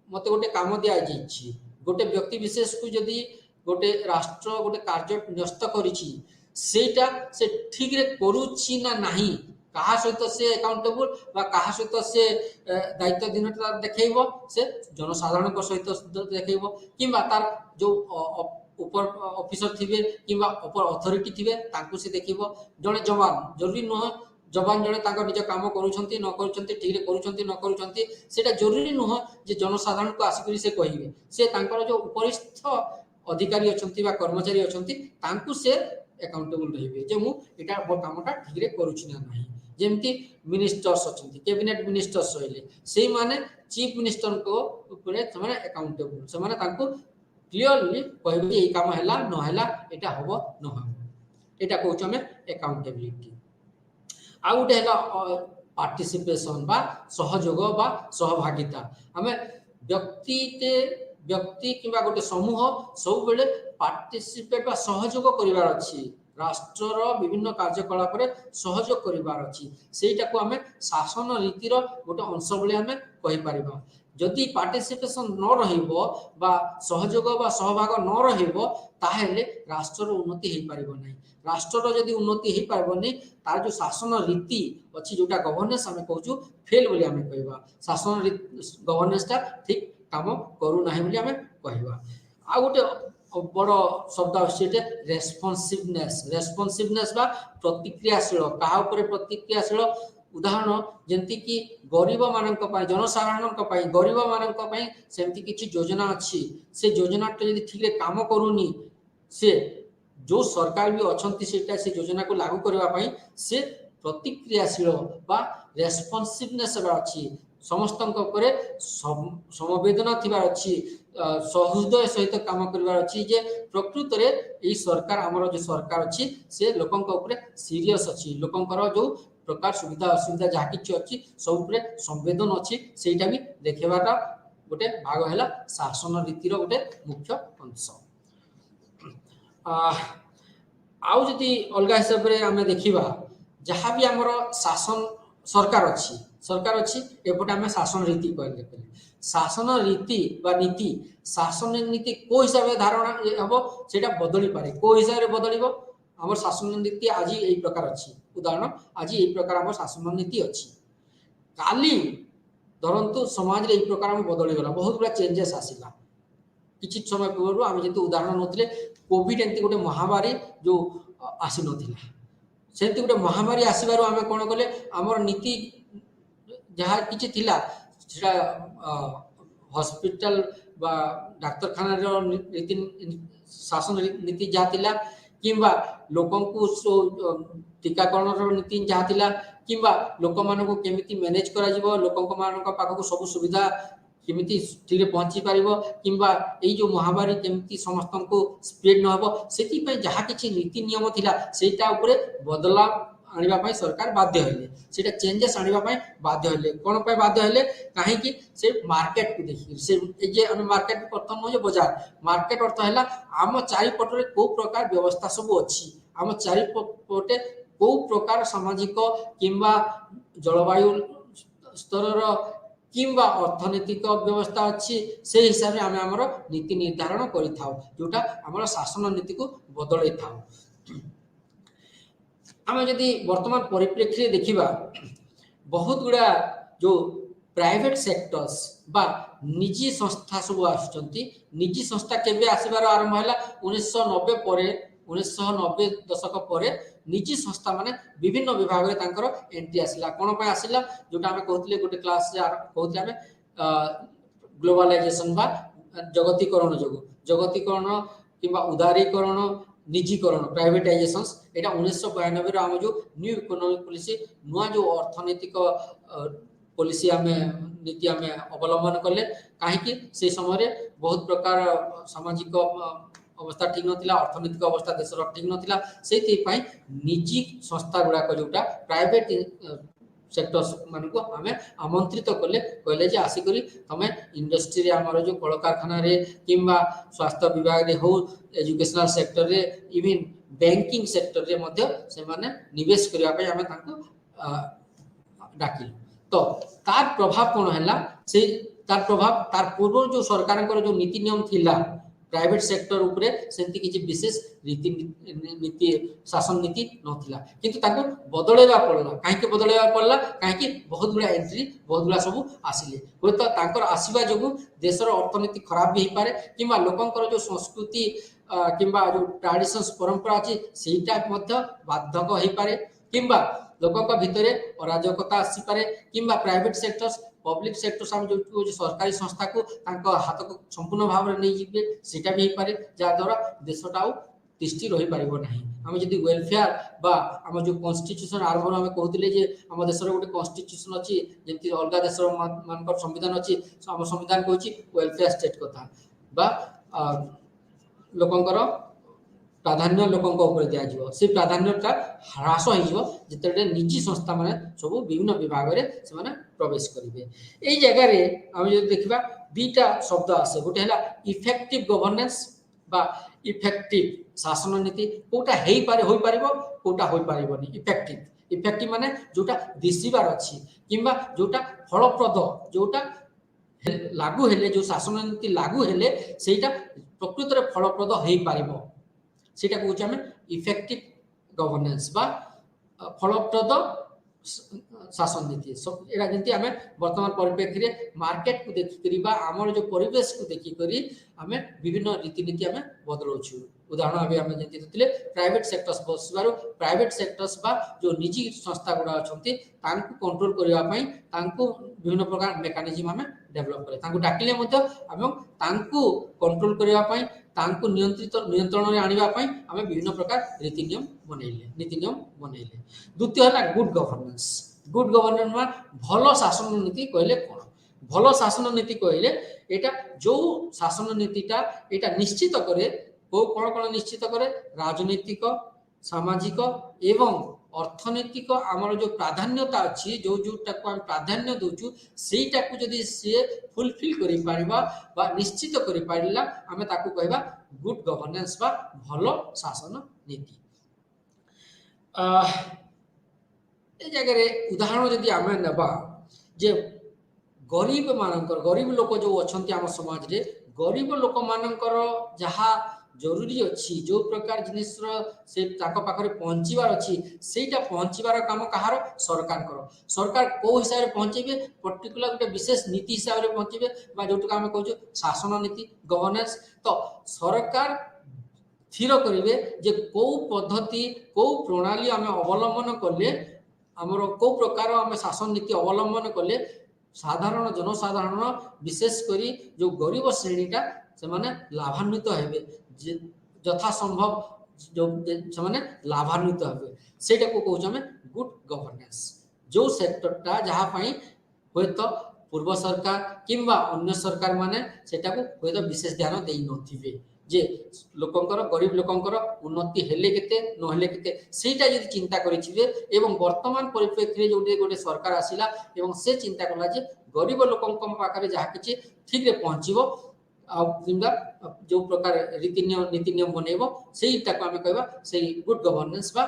Speaker 1: मत गोटे काम दि जाइए गोटे व्यक्ति विशेष को जदि गोटे राष्ट्र गोटे कार्य न्यस्त करिछि सेटा से ठीक रे करूछि ना नहीं कहा सहित से एकाउंटेबल बा कहा सहित से दायित्वहीनता देखैबो से जनसाधारण सहित देखैबो किंबा तार जो ऊपर ऑफिसर थिबे किंबा ऊपर अथॉरिटी थिबे तांकु से देखिबो जने जवान जरूरी नुह जवान जड़े निज काम करुँच न कर ठीक करुँच न करुँच सेटा जरूरी नुह जे जनसाधारण को आसिक से कहे से जो उपरिस्थ अधिकारी अच्छा कर्मचारी अच्छा से एकाउंटेबल रही जे मुझा मो कमटा ठीक करुँच ना ना जमती मिनिस्टर्स अच्छा कैबिनेट मिनिस्टर्स रही से माने चीफ मिनिस्टर को एकाउंटेबल से क्लीयरली कहे ये कम है नहला यहाँ हम न यहाँ कौच आम एकाउंटेबिलिटी। आउ गोटे है पार्टिसिपेशन बा सहयोग बा सहभागिता आम व्यक्ति किंबा गोटे समूह सब बेले पार्टिसिपेट बा सहयोग करिवार अछि राष्ट्रर विभिन्न कार्यकलाप सहयोग करिवार अछि सेटाको आमे शासन रीतिर गोटे अंश बोली आमे कहि परिबा जदि पार्टिसिपेशन न रहिबो बा सहयोग बा सहभाग न रहिबो ताहेले राष्ट्रर उन्नति हेई परिबो नै राष्ट्रर जदि उन्नति हेई परिबो नै तार जो शासन रीति अछि जोटा गवर्नेंस आमे कहूछु फेल बोली आमे कहबा शासन गवर्नेंस ता ठीक काम करू नाही बोली आमे कहबा आ गोटे बड़ शब्द आछे रेस्पॉन्सिवनेस बा प्रतिक्रियाशील कहा ऊपर प्रतिक्रियाशील उदाहरण जेंति कि गरीब मानक पय जनसाधारणक पय गरीब मानक पय सेमति किछि योजना अछि से योजना त यदि ठीक रे काम करूनी से जो सरकार भी अछंती सेटा से योजना को लागू करबा पय से प्रतिक्रियाशील बा रेस्पॉन्सिवनेस बा अछि समस्तक ऊपर समवेदना थिबार अछि सहृदय सहित काम करबार अछि जे प्रकृत रे ई सरकार हमर जो सरकार अछि से लोकंक ऊपर सीरियस अछि लोकंकर जो प्रकार सुविधा असुविधा जहा किछि अछि सब ऊपर संवेदन अछि सेटा भी देखेबाटा गोटे भाग हैला शासन रीतिर गोटे मुख्य अंश आउ जदि अलगा हिसाब रे हमें देखिबा जहा भी हमर शासन सरकार अछि एपटे हमें शासन रीति कहले शासन रीति बा नीति शासन नीति को हिसाब रे धारणा हबो सेटा बदली पारे को हिसाब रे बदलिबो हमर शासन नीति आज एई प्रकार अछि उदाहरण आज एई प्रकार हमर शासन नीति अछि काली धरंतु समाज रे एई प्रकार हम बदली गला बहुत बड़ा चेंजेस आसिला किछि समय पूर्व हम जेतु उदाहरण नथिले कोविड एंती गोटे महामारी जो आसी नथिला सेंती गोटे महामारी आसीबारु हमें कोन कले हमर नीति जहा किछि थिला सेटा हॉस्पिटल बा डाक्तरखाना रो नीति शासन नीति जहा थिला किंबा लोकन को टीकाकरण रो नीति जहा थिला किंबा लोक मान को केमिति मैनेज करा जिवो लोकन मान को पाख को सब सुविधा केमिति ठीक पहुंची पारिबो किंबा एई जो महामारी केमिति समस्त को स्प्रेड न होबो सेति पय जहा किछि नीति नियम थिला सेटा ऊपर बदलाव आनिबा पय सरकार बाध्य होले सेटा चेंजेस आनिबा पय बाध्य होले कोन पय बाध्य होले काहे कि से मार्केट को देखि से जे हम मार्केट प्रथम हो बाजार मार्केट अर्थ हैला आम चारि पटरे को प्रकार व्यवस्था सब अछि आम चारि पटे को प्रकार सामाजिक किंबा जलवायु स्तर किंबा अर्थनैतिक व्यवस्था अच्छी से हिसाब से आम आमर नीति निर्धारण करिथाउ जोटा आमर शासन नीति को बदलै थाउ आम जदि वर्तमान परिप्रेक्षी देखिबा बहुत गुड़ा जो प्राइवेट सेक्टर्स बा निजी संस्था सब आछंती निजी संस्था केबे आसीबार आरंभ हैला 1990 परे 1990 दशक परे निजी संस्था माने विभिन्न विभाग रे तांकर एंट्री आसिला कोन पय आसिला जोटा हमें कहउतले गोटे क्लास रे कहउतले हमें ग्लोबलाइजेशन बा जगतीकरण किंबा उदारीकरण निजीकरण प्राइवेटाइजेशंस एटा 1992 रे हम जो न्यू इकोनॉमिक पॉलिसी नुआ जो अर्थनैतिक पॉलिसी हमें नीति हमें अवलंबन कले काहे कि से समय रे बहुत प्रकार सामाजिक अवस्था ठीक नथिला अर्थनैतिक अवस्था देशर ठीक नथिला सेति पय निजी संस्था गुडा को जोटा प्राइवेट सेक्टर्स मान को हमें आमंत्रित कले कहले जे आसी करी तमे इंडस्ट्री रे हमर जो कल कारखाना रे किंबा स्वास्थ्य विभाग रे हो एजुकेशनल सेक्टर रे इवन बैंकिंग सेक्टर रे मध्य से माने निवेश करिया पय हमें ताको डाकिल तो तार प्रभाव कोन हैला से तार प्रभाव तार पूर्व जो सरकार जो नीति नियम थिला प्राइवेट सेक्टर उपरे सेंति किछि विशेष नीति शासन नीति नथिला किंतु ताको बदलेबा पड़ला काहे के बदलेबा पड़ला काहे कि बहुत गुडा एंट्री बहुत गुडा सब आसिले हो तो तांकर आसीबा जोगु देशर अर्थनीति खराब भी पारे किंबा लोकंकर जो संस्कृति किंबा जो ट्रेडिशंस परंपरा अछि सेटा मध्य बाधक होई पारे किंबा लोकक भितरे अराजकता आसी पारे किंबा प्राइवेट सेक्टर्स पब्लिक सेक्टर साम जो सरकारी संस्था को तांको हाथ को संपूर्ण भाव रे नै जिबे सेटा भी पारे जा द्वारा देशटा तिष्टि रही पारिबो नाही हम जदी वेलफेयर बा हम जो कॉन्स्टिट्यूशन आरंभ हम कहउतिले जे हम देशर गोटे कॉन्स्टिट्यूशन अछि जेंति अलगा देशर मानकर संविधान अछि हम संविधान कहउची वेलफेयर स्टेट कथा बा लोकंकर प्राधान्य लोकंक ऊपर दिया जिवो से प्राधान्यता ह्रास होई जिवो जेतेडे निजी संस्था माने सब विभिन्न विभाग रे से माने प्रवेश करिवे एई जगह रे हम जे देखिबा बीटा शब्द आसे गोटे हला इफेक्टिव गवर्नेंस बा इफेक्टिव शासन नीति कोटा हेई पारे होई पारिबो कोटा होई पारिबोनी इफेक्टिव इफेक्टिव माने जोटा दिसिबार अछि किंबा जोटा फलप्रद जोटा लागू हेले जो शासन नीति लागू हेले सेटा प्रकृत रे फलप्रद हेई पारिबो सेटा कहूछ हम इफेक्टिव गवर्नेंस बा फलप्रद शासन नीति एटा जंती आमे वर्तमान परिप्रेक्षी रे मार्केट को देखि करी बा हमर जो परिवेश को देखि करी आमे विभिन्न रीतिनीति आमे बदलौछु उदाहरण अभी आमे जंती देथिले प्राइवेट सेक्टर्स बसबारो प्राइवेट सेक्टर्स बा जो निजी संस्था गुडा अछंती तांकु कंट्रोल करिवा पई तांकु विभिन्न प्रकार मेकानिज्म आमे डेवलप करे तांकु डाकिले मध्य एवं तांकु कंट्रोल करिवा पई तांकु नियंत्रण रे आनिवा पई आमे विभिन्न प्रकार रीति नियम बनैले नीति नियम बनैले द्वितीय हला गुड गवर्नेंस मा भलो शासन नीति कहले कोन भलो शासन नीति कहले एटा जो शासन नीतिटा एटा निश्चित करे कोन निश्चित करे राजनीतिक सामाजिक एवं अर्थनैतिक आमर जो प्राधान्यता अच्छी जो जोटा को हम प्राधान्य दोचु सेटा को जदी से फुलफिल करि पारिबा बा निश्चित करि पारिला हमें ताकू कहबा गुड गवर्नेंस बा भलो शासन नीति ए जगह रे उदाहरण जदी हमें नेबा जे गरीब लोक जो अछंती हम समाज रे गरीब लोक मानकर जहा जरूरी अच्छी जो प्रकार जिनिस से ताको पाखरे पहुंचीबार अच्छी सेटा पहुंचीबार काम कहार सरकार को हिसाब रे पहुंचेबे पर्टिकुलर गोटे विशेष नीति हिसाब रे पहुंचेबे बा जोटका हम कहू शासन नीति गवर्नेंस तो सरकार स्थिर करिवे जे को पद्धति को प्रणाली हमें अवलंबन करले हमरो को प्रकार हमें शासन नीति अवलंबन करले साधारण जनसाधारण विशेष करी जो गरीब श्रेणीटा से माने लाभान्वित हेबे यथा संभव जो से माने लाभान्वित हेबे सेटा को कहू हमें गुड गवर्नेंस जो सेक्टरटा जहा पई होय तो पूर्व सरकार किंबा अन्य सरकार माने सेटा को होय तो विशेष ध्यान देई नथिबे जे लोकंकर गरीब लोकंकर उन्नति हेले केते न हेले केते सेटा यदि चिंता करिछिबे एवं वर्तमान परिप्रेक्षी जो गोटे सरकार आसिला एवं से चिंता करला जे गरीब लोकंक पाखरे जहा किछि ठीक रे पहुंचीबो आ किंबा जो प्रकार नीति नियम बनेबो सेटा को हम कहबा सेही गुड गवर्नेंस बा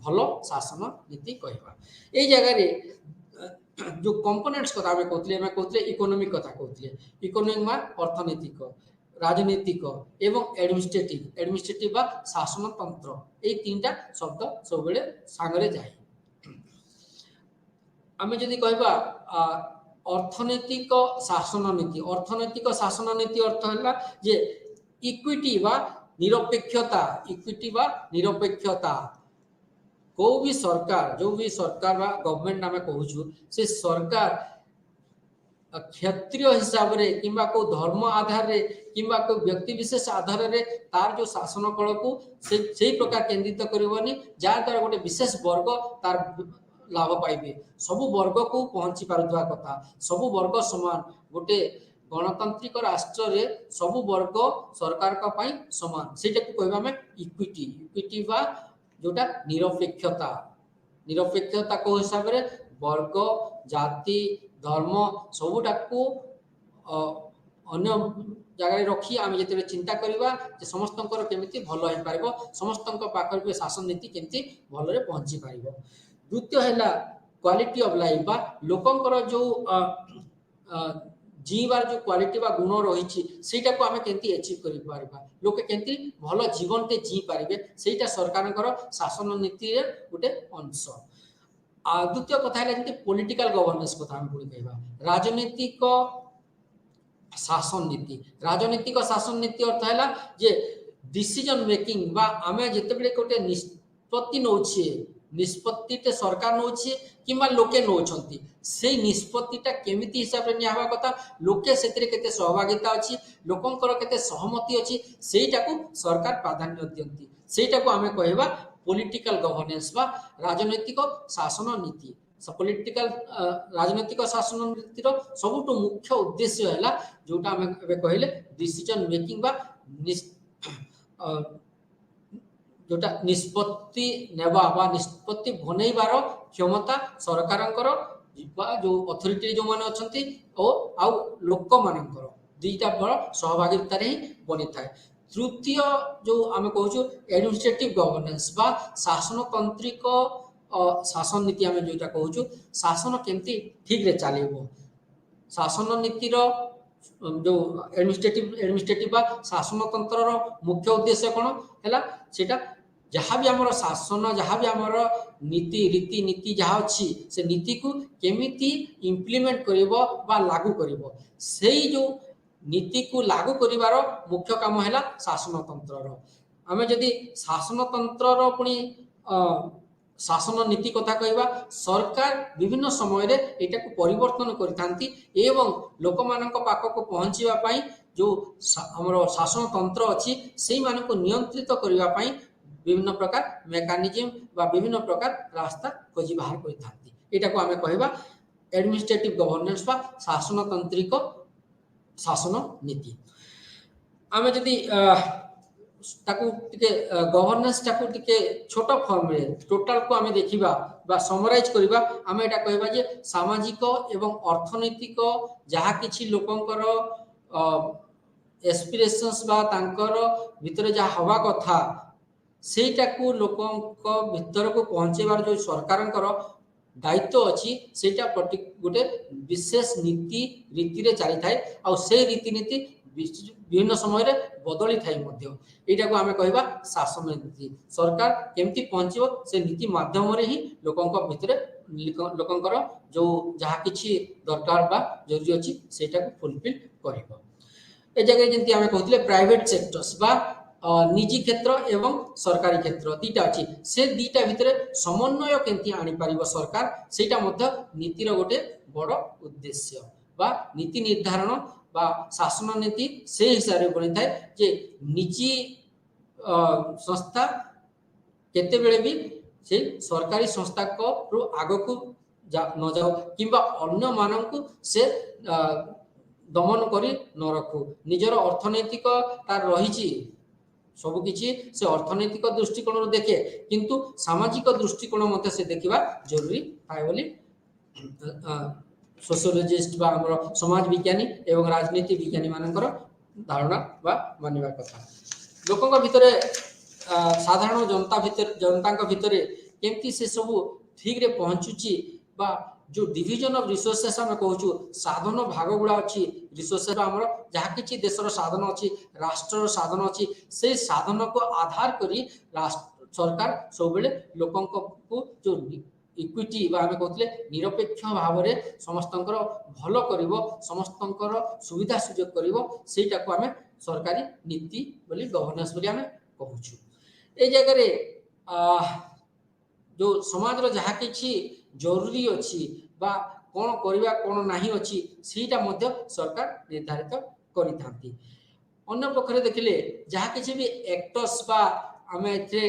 Speaker 1: भलो शासन नीति कहबा ए जगह रे जो कंपोनेंट्स कथा हम कहतले इकोनॉमिक कथा कहतले इकोनॉमिक मा अर्थनैतिक राजनीतिक एवं एडमिनिस्ट्रेटिव बा शासन तंत्र ए तीनटा शब्द सब बेले सांगरे जाय आमे जदी कहबा अर्थनैतिक शासन नीति अर्थ हला जे इक्विटी बा निरपेक्षता को भी सरकार जो भी सरकार बा गवर्नमेंट नामे कहूछु से सरकार क्षेत्रीय हिसाब रे किंबा को धर्म आधार रे किंबा को व्यक्ति विशेष आधार रे तार जो शासन कल को से प्रकार केंद्रित करबनी जार द्वारा गोटे विशेष वर्ग तार लाभ पाइबे सब वर्ग को पहुंची पारुवा कथा सब वर्ग समान गोटे गणतांत्रिक राष्ट्र रे सब वर्ग सरकार का पाई समान सेटा को कहबा में इक्विटी बा जोटा निरपेक्षता को हिसाब रे वर्ग जाति धर्म सबुटा को अन्य जगह रखी आम जो चिंता करवा समस्त केमी भल हो पार समस्त पाखे शासन नीति केमती भल पहुंची पार द्वितीय है क्वालिटी ऑफ लाइफ बा लोकंकर जो जीवार जो क्वालिटी बा गुण रही सेटा को आमे केंती अचीव करि पारबा लोके केंती भलो जीवन ते जी पारिबे सेटा सरकारनकर शासन नीति रे गुटे अंश द्वितीय कथा है जे पॉलिटिकल गवर्नेंस कथा हम पुरी कहबा राजनीतिक शासन नीति अर्थ है जे डिसीजन मेकिंग बा आमे जेतेबेले कोटे निष्पत्ति नौछे निष्पत्तिटे सरकार नौछे किंबा लोके नौछंती से निष्पत्तिटा केमिति हिसाब रे नियाबा कथा लोके सेतिरे केते सहभागिता अछि लोकंकर केते सहमति अछि सेटा को सरकार प्राधान्य दियंती सेटा को आमे कहबा पॉलिटिकल गवर्नेंस बा राजनैतिक शासन नीति पॉलिटिकल राजनैतिक शासन नीति रो सबुटो मुख्य उद्देश्य हैला जोटा हम कहले डिसीजन मेकिंग बा जोटा निष्पत्ति नेबा बा निष्पत्ति बनैबार क्षमता सरकारंकर जो अथॉरिटी जो माने अछंती ओ आउ लोक मानकर दुईटा बड़ सहभागिता रे बनि थाए तृतीय जो आम कहूँ एडमिनिस्ट्रेटिव गवर्नेंस बा शासनतांत्रिक शासन नीति आम जोटा कहूँ शासन केमती ठीक रे चलो शासन नीतिर जो एडमिनिस्ट्रेटिव बा शासनतंत्र मुख्य उद्देश्य कौन है सेटा जहाँ भी आमर शासन जहाँ भी आमर नीति रीति नीति जहाँ अच्छी से नीति को केमिति इम्प्लीमेंट करिवो बा लागू करिवो सेई जो नीति को लागू करिवार मुख्य काम है शासनतंत्र आम जदि शासनतंत्र पुणी शासन नीति कथा कहवा सरकार विभिन्न समय रे एटा को परिवर्तन करथांती एवं लोक मानक पाखक पहुंचीबा पई जो हमर शासन तंत्र अछि सेही मानको नियंत्रित करिवा पई विभिन्न प्रकार मेकानिज्म बा विभिन्न प्रकार रास्ता खोजी बाहर करथांती एटा को आमे कहवा एडमिनिस्ट्रेटिव गवर्नेंस बा शासनतांत्रिक शासन नीति आमे जदि ताकू टिके गवर्नेंस टाकू टिके छोट फॉर्म रे टोटल को आमे देखिबा बा समराइज करिबा आमे एटा कहबा जे सामाजिक एवं अर्थनैतिक जहा किछि लोकंकर एस्पिरेशंस बा तांकर भितरे जा हवा कथा सेटा को लोकंक भितर को पहुंचेबार जो सरकारंकर दायित्व अच्छी सेटा गोटे विशेष नीति रीति रे चली थाए आ से रीति नीति विभिन्न समय रे बदली थाई मध्य एटा को आमे कहबा शासन नीति सरकार केमती पहुंचबो से नीति माध्यम रे ही लोकंक भितरे लोकंकर जो जहा किछि दरकार बा जरूरी अछि सेटा को फुलफिल करिवो ए जगह जेंती आमे कहथिले प्राइवेट सेक्टर्स बा निजी क्षेत्र एवं सरकारी क्षेत्र दीटा अच्छी से दीटा भितर समन्वय केमती आनी पारिबो सरकार सेटा मध्य नीतिर गोटे बड़ उद्देश्य बा नीति निर्धारण बा शासन नीति से हिसाब से बनी थाए जे निजी संस्था केते बेले भी से सरकारी संस्था को रु आगो को न जाओ किंबा अन्य मानक से दमन करी न रखू निजर अर्थनैतिक तार रही सबु किछि से अर्थनैतिक दृष्टिकोण देखे किंतु सामाजिक दृष्टिकोण मते से देखिबा जरूरी थाए बोली सोशियोलॉजिस्ट बा हमर समाज विज्ञानी एवं राजनीति विज्ञानी मानकर धारणा बा मानिबा कथा लोकक भितरे साधारण जनता भितरे केमती से सब ठीक रे पहुंचुची बा जो डिविजन ऑफ रिसोर्सेस हम कहूँ साधन भाग गुड़ा अच्छी रिसोर्सेस आमर जहाँ किसी देशर साधन अच्छी राष्ट्र साधन अच्छी से साधन को आधार करी सरकार सब बेले लोकों को जो इक्विटी आम कहते निरपेक्ष भाव में समस्तंकर भल करिवो समस्तंकर सुविधा सुजोग करिवो सेटा को आमे सरकारी नीति बोली गवर्नेंस बोली आमे कहूछु ए जगह रे जो समाज रो जहाँ किछि जरूरी अच्छी बा कौन करवा कौन नहीं अच्छी सीटा मध्य सरकार निर्धारित करिथांती अन्य पक्षरे देखिले जहाँ किछि भी एक्टर्स बा आमे एथे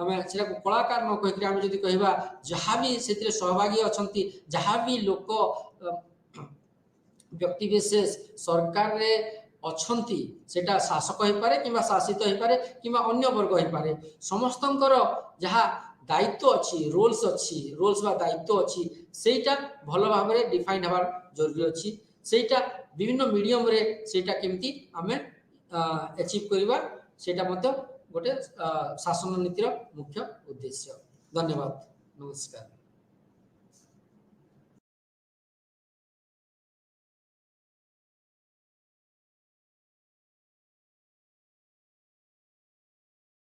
Speaker 1: आमे सेटा कलाकार न कहि आमे जदि कहबा जहाँ भी सेतिरे सहभागी अछंती जहाँ भी लोक व्यक्ति विशेष सरकार रे अछंती सेटा शासक होई पारे किबा शासित होई पारे किबा अन्य वर्ग होई पारे समस्तंकर जहाँ दायित्व अच्छी रोल्स बा दायित्व अच्छी सेटा भल भाव में डिफाइन हबार जरूरी अच्छी सेटा विभिन्न मीडियम रे सेटा केमती आमे अचीव करिवा सेटा मध्य गोटे शासन नीतिर मुख्य उद्देश्य। धन्यवाद, नमस्कार।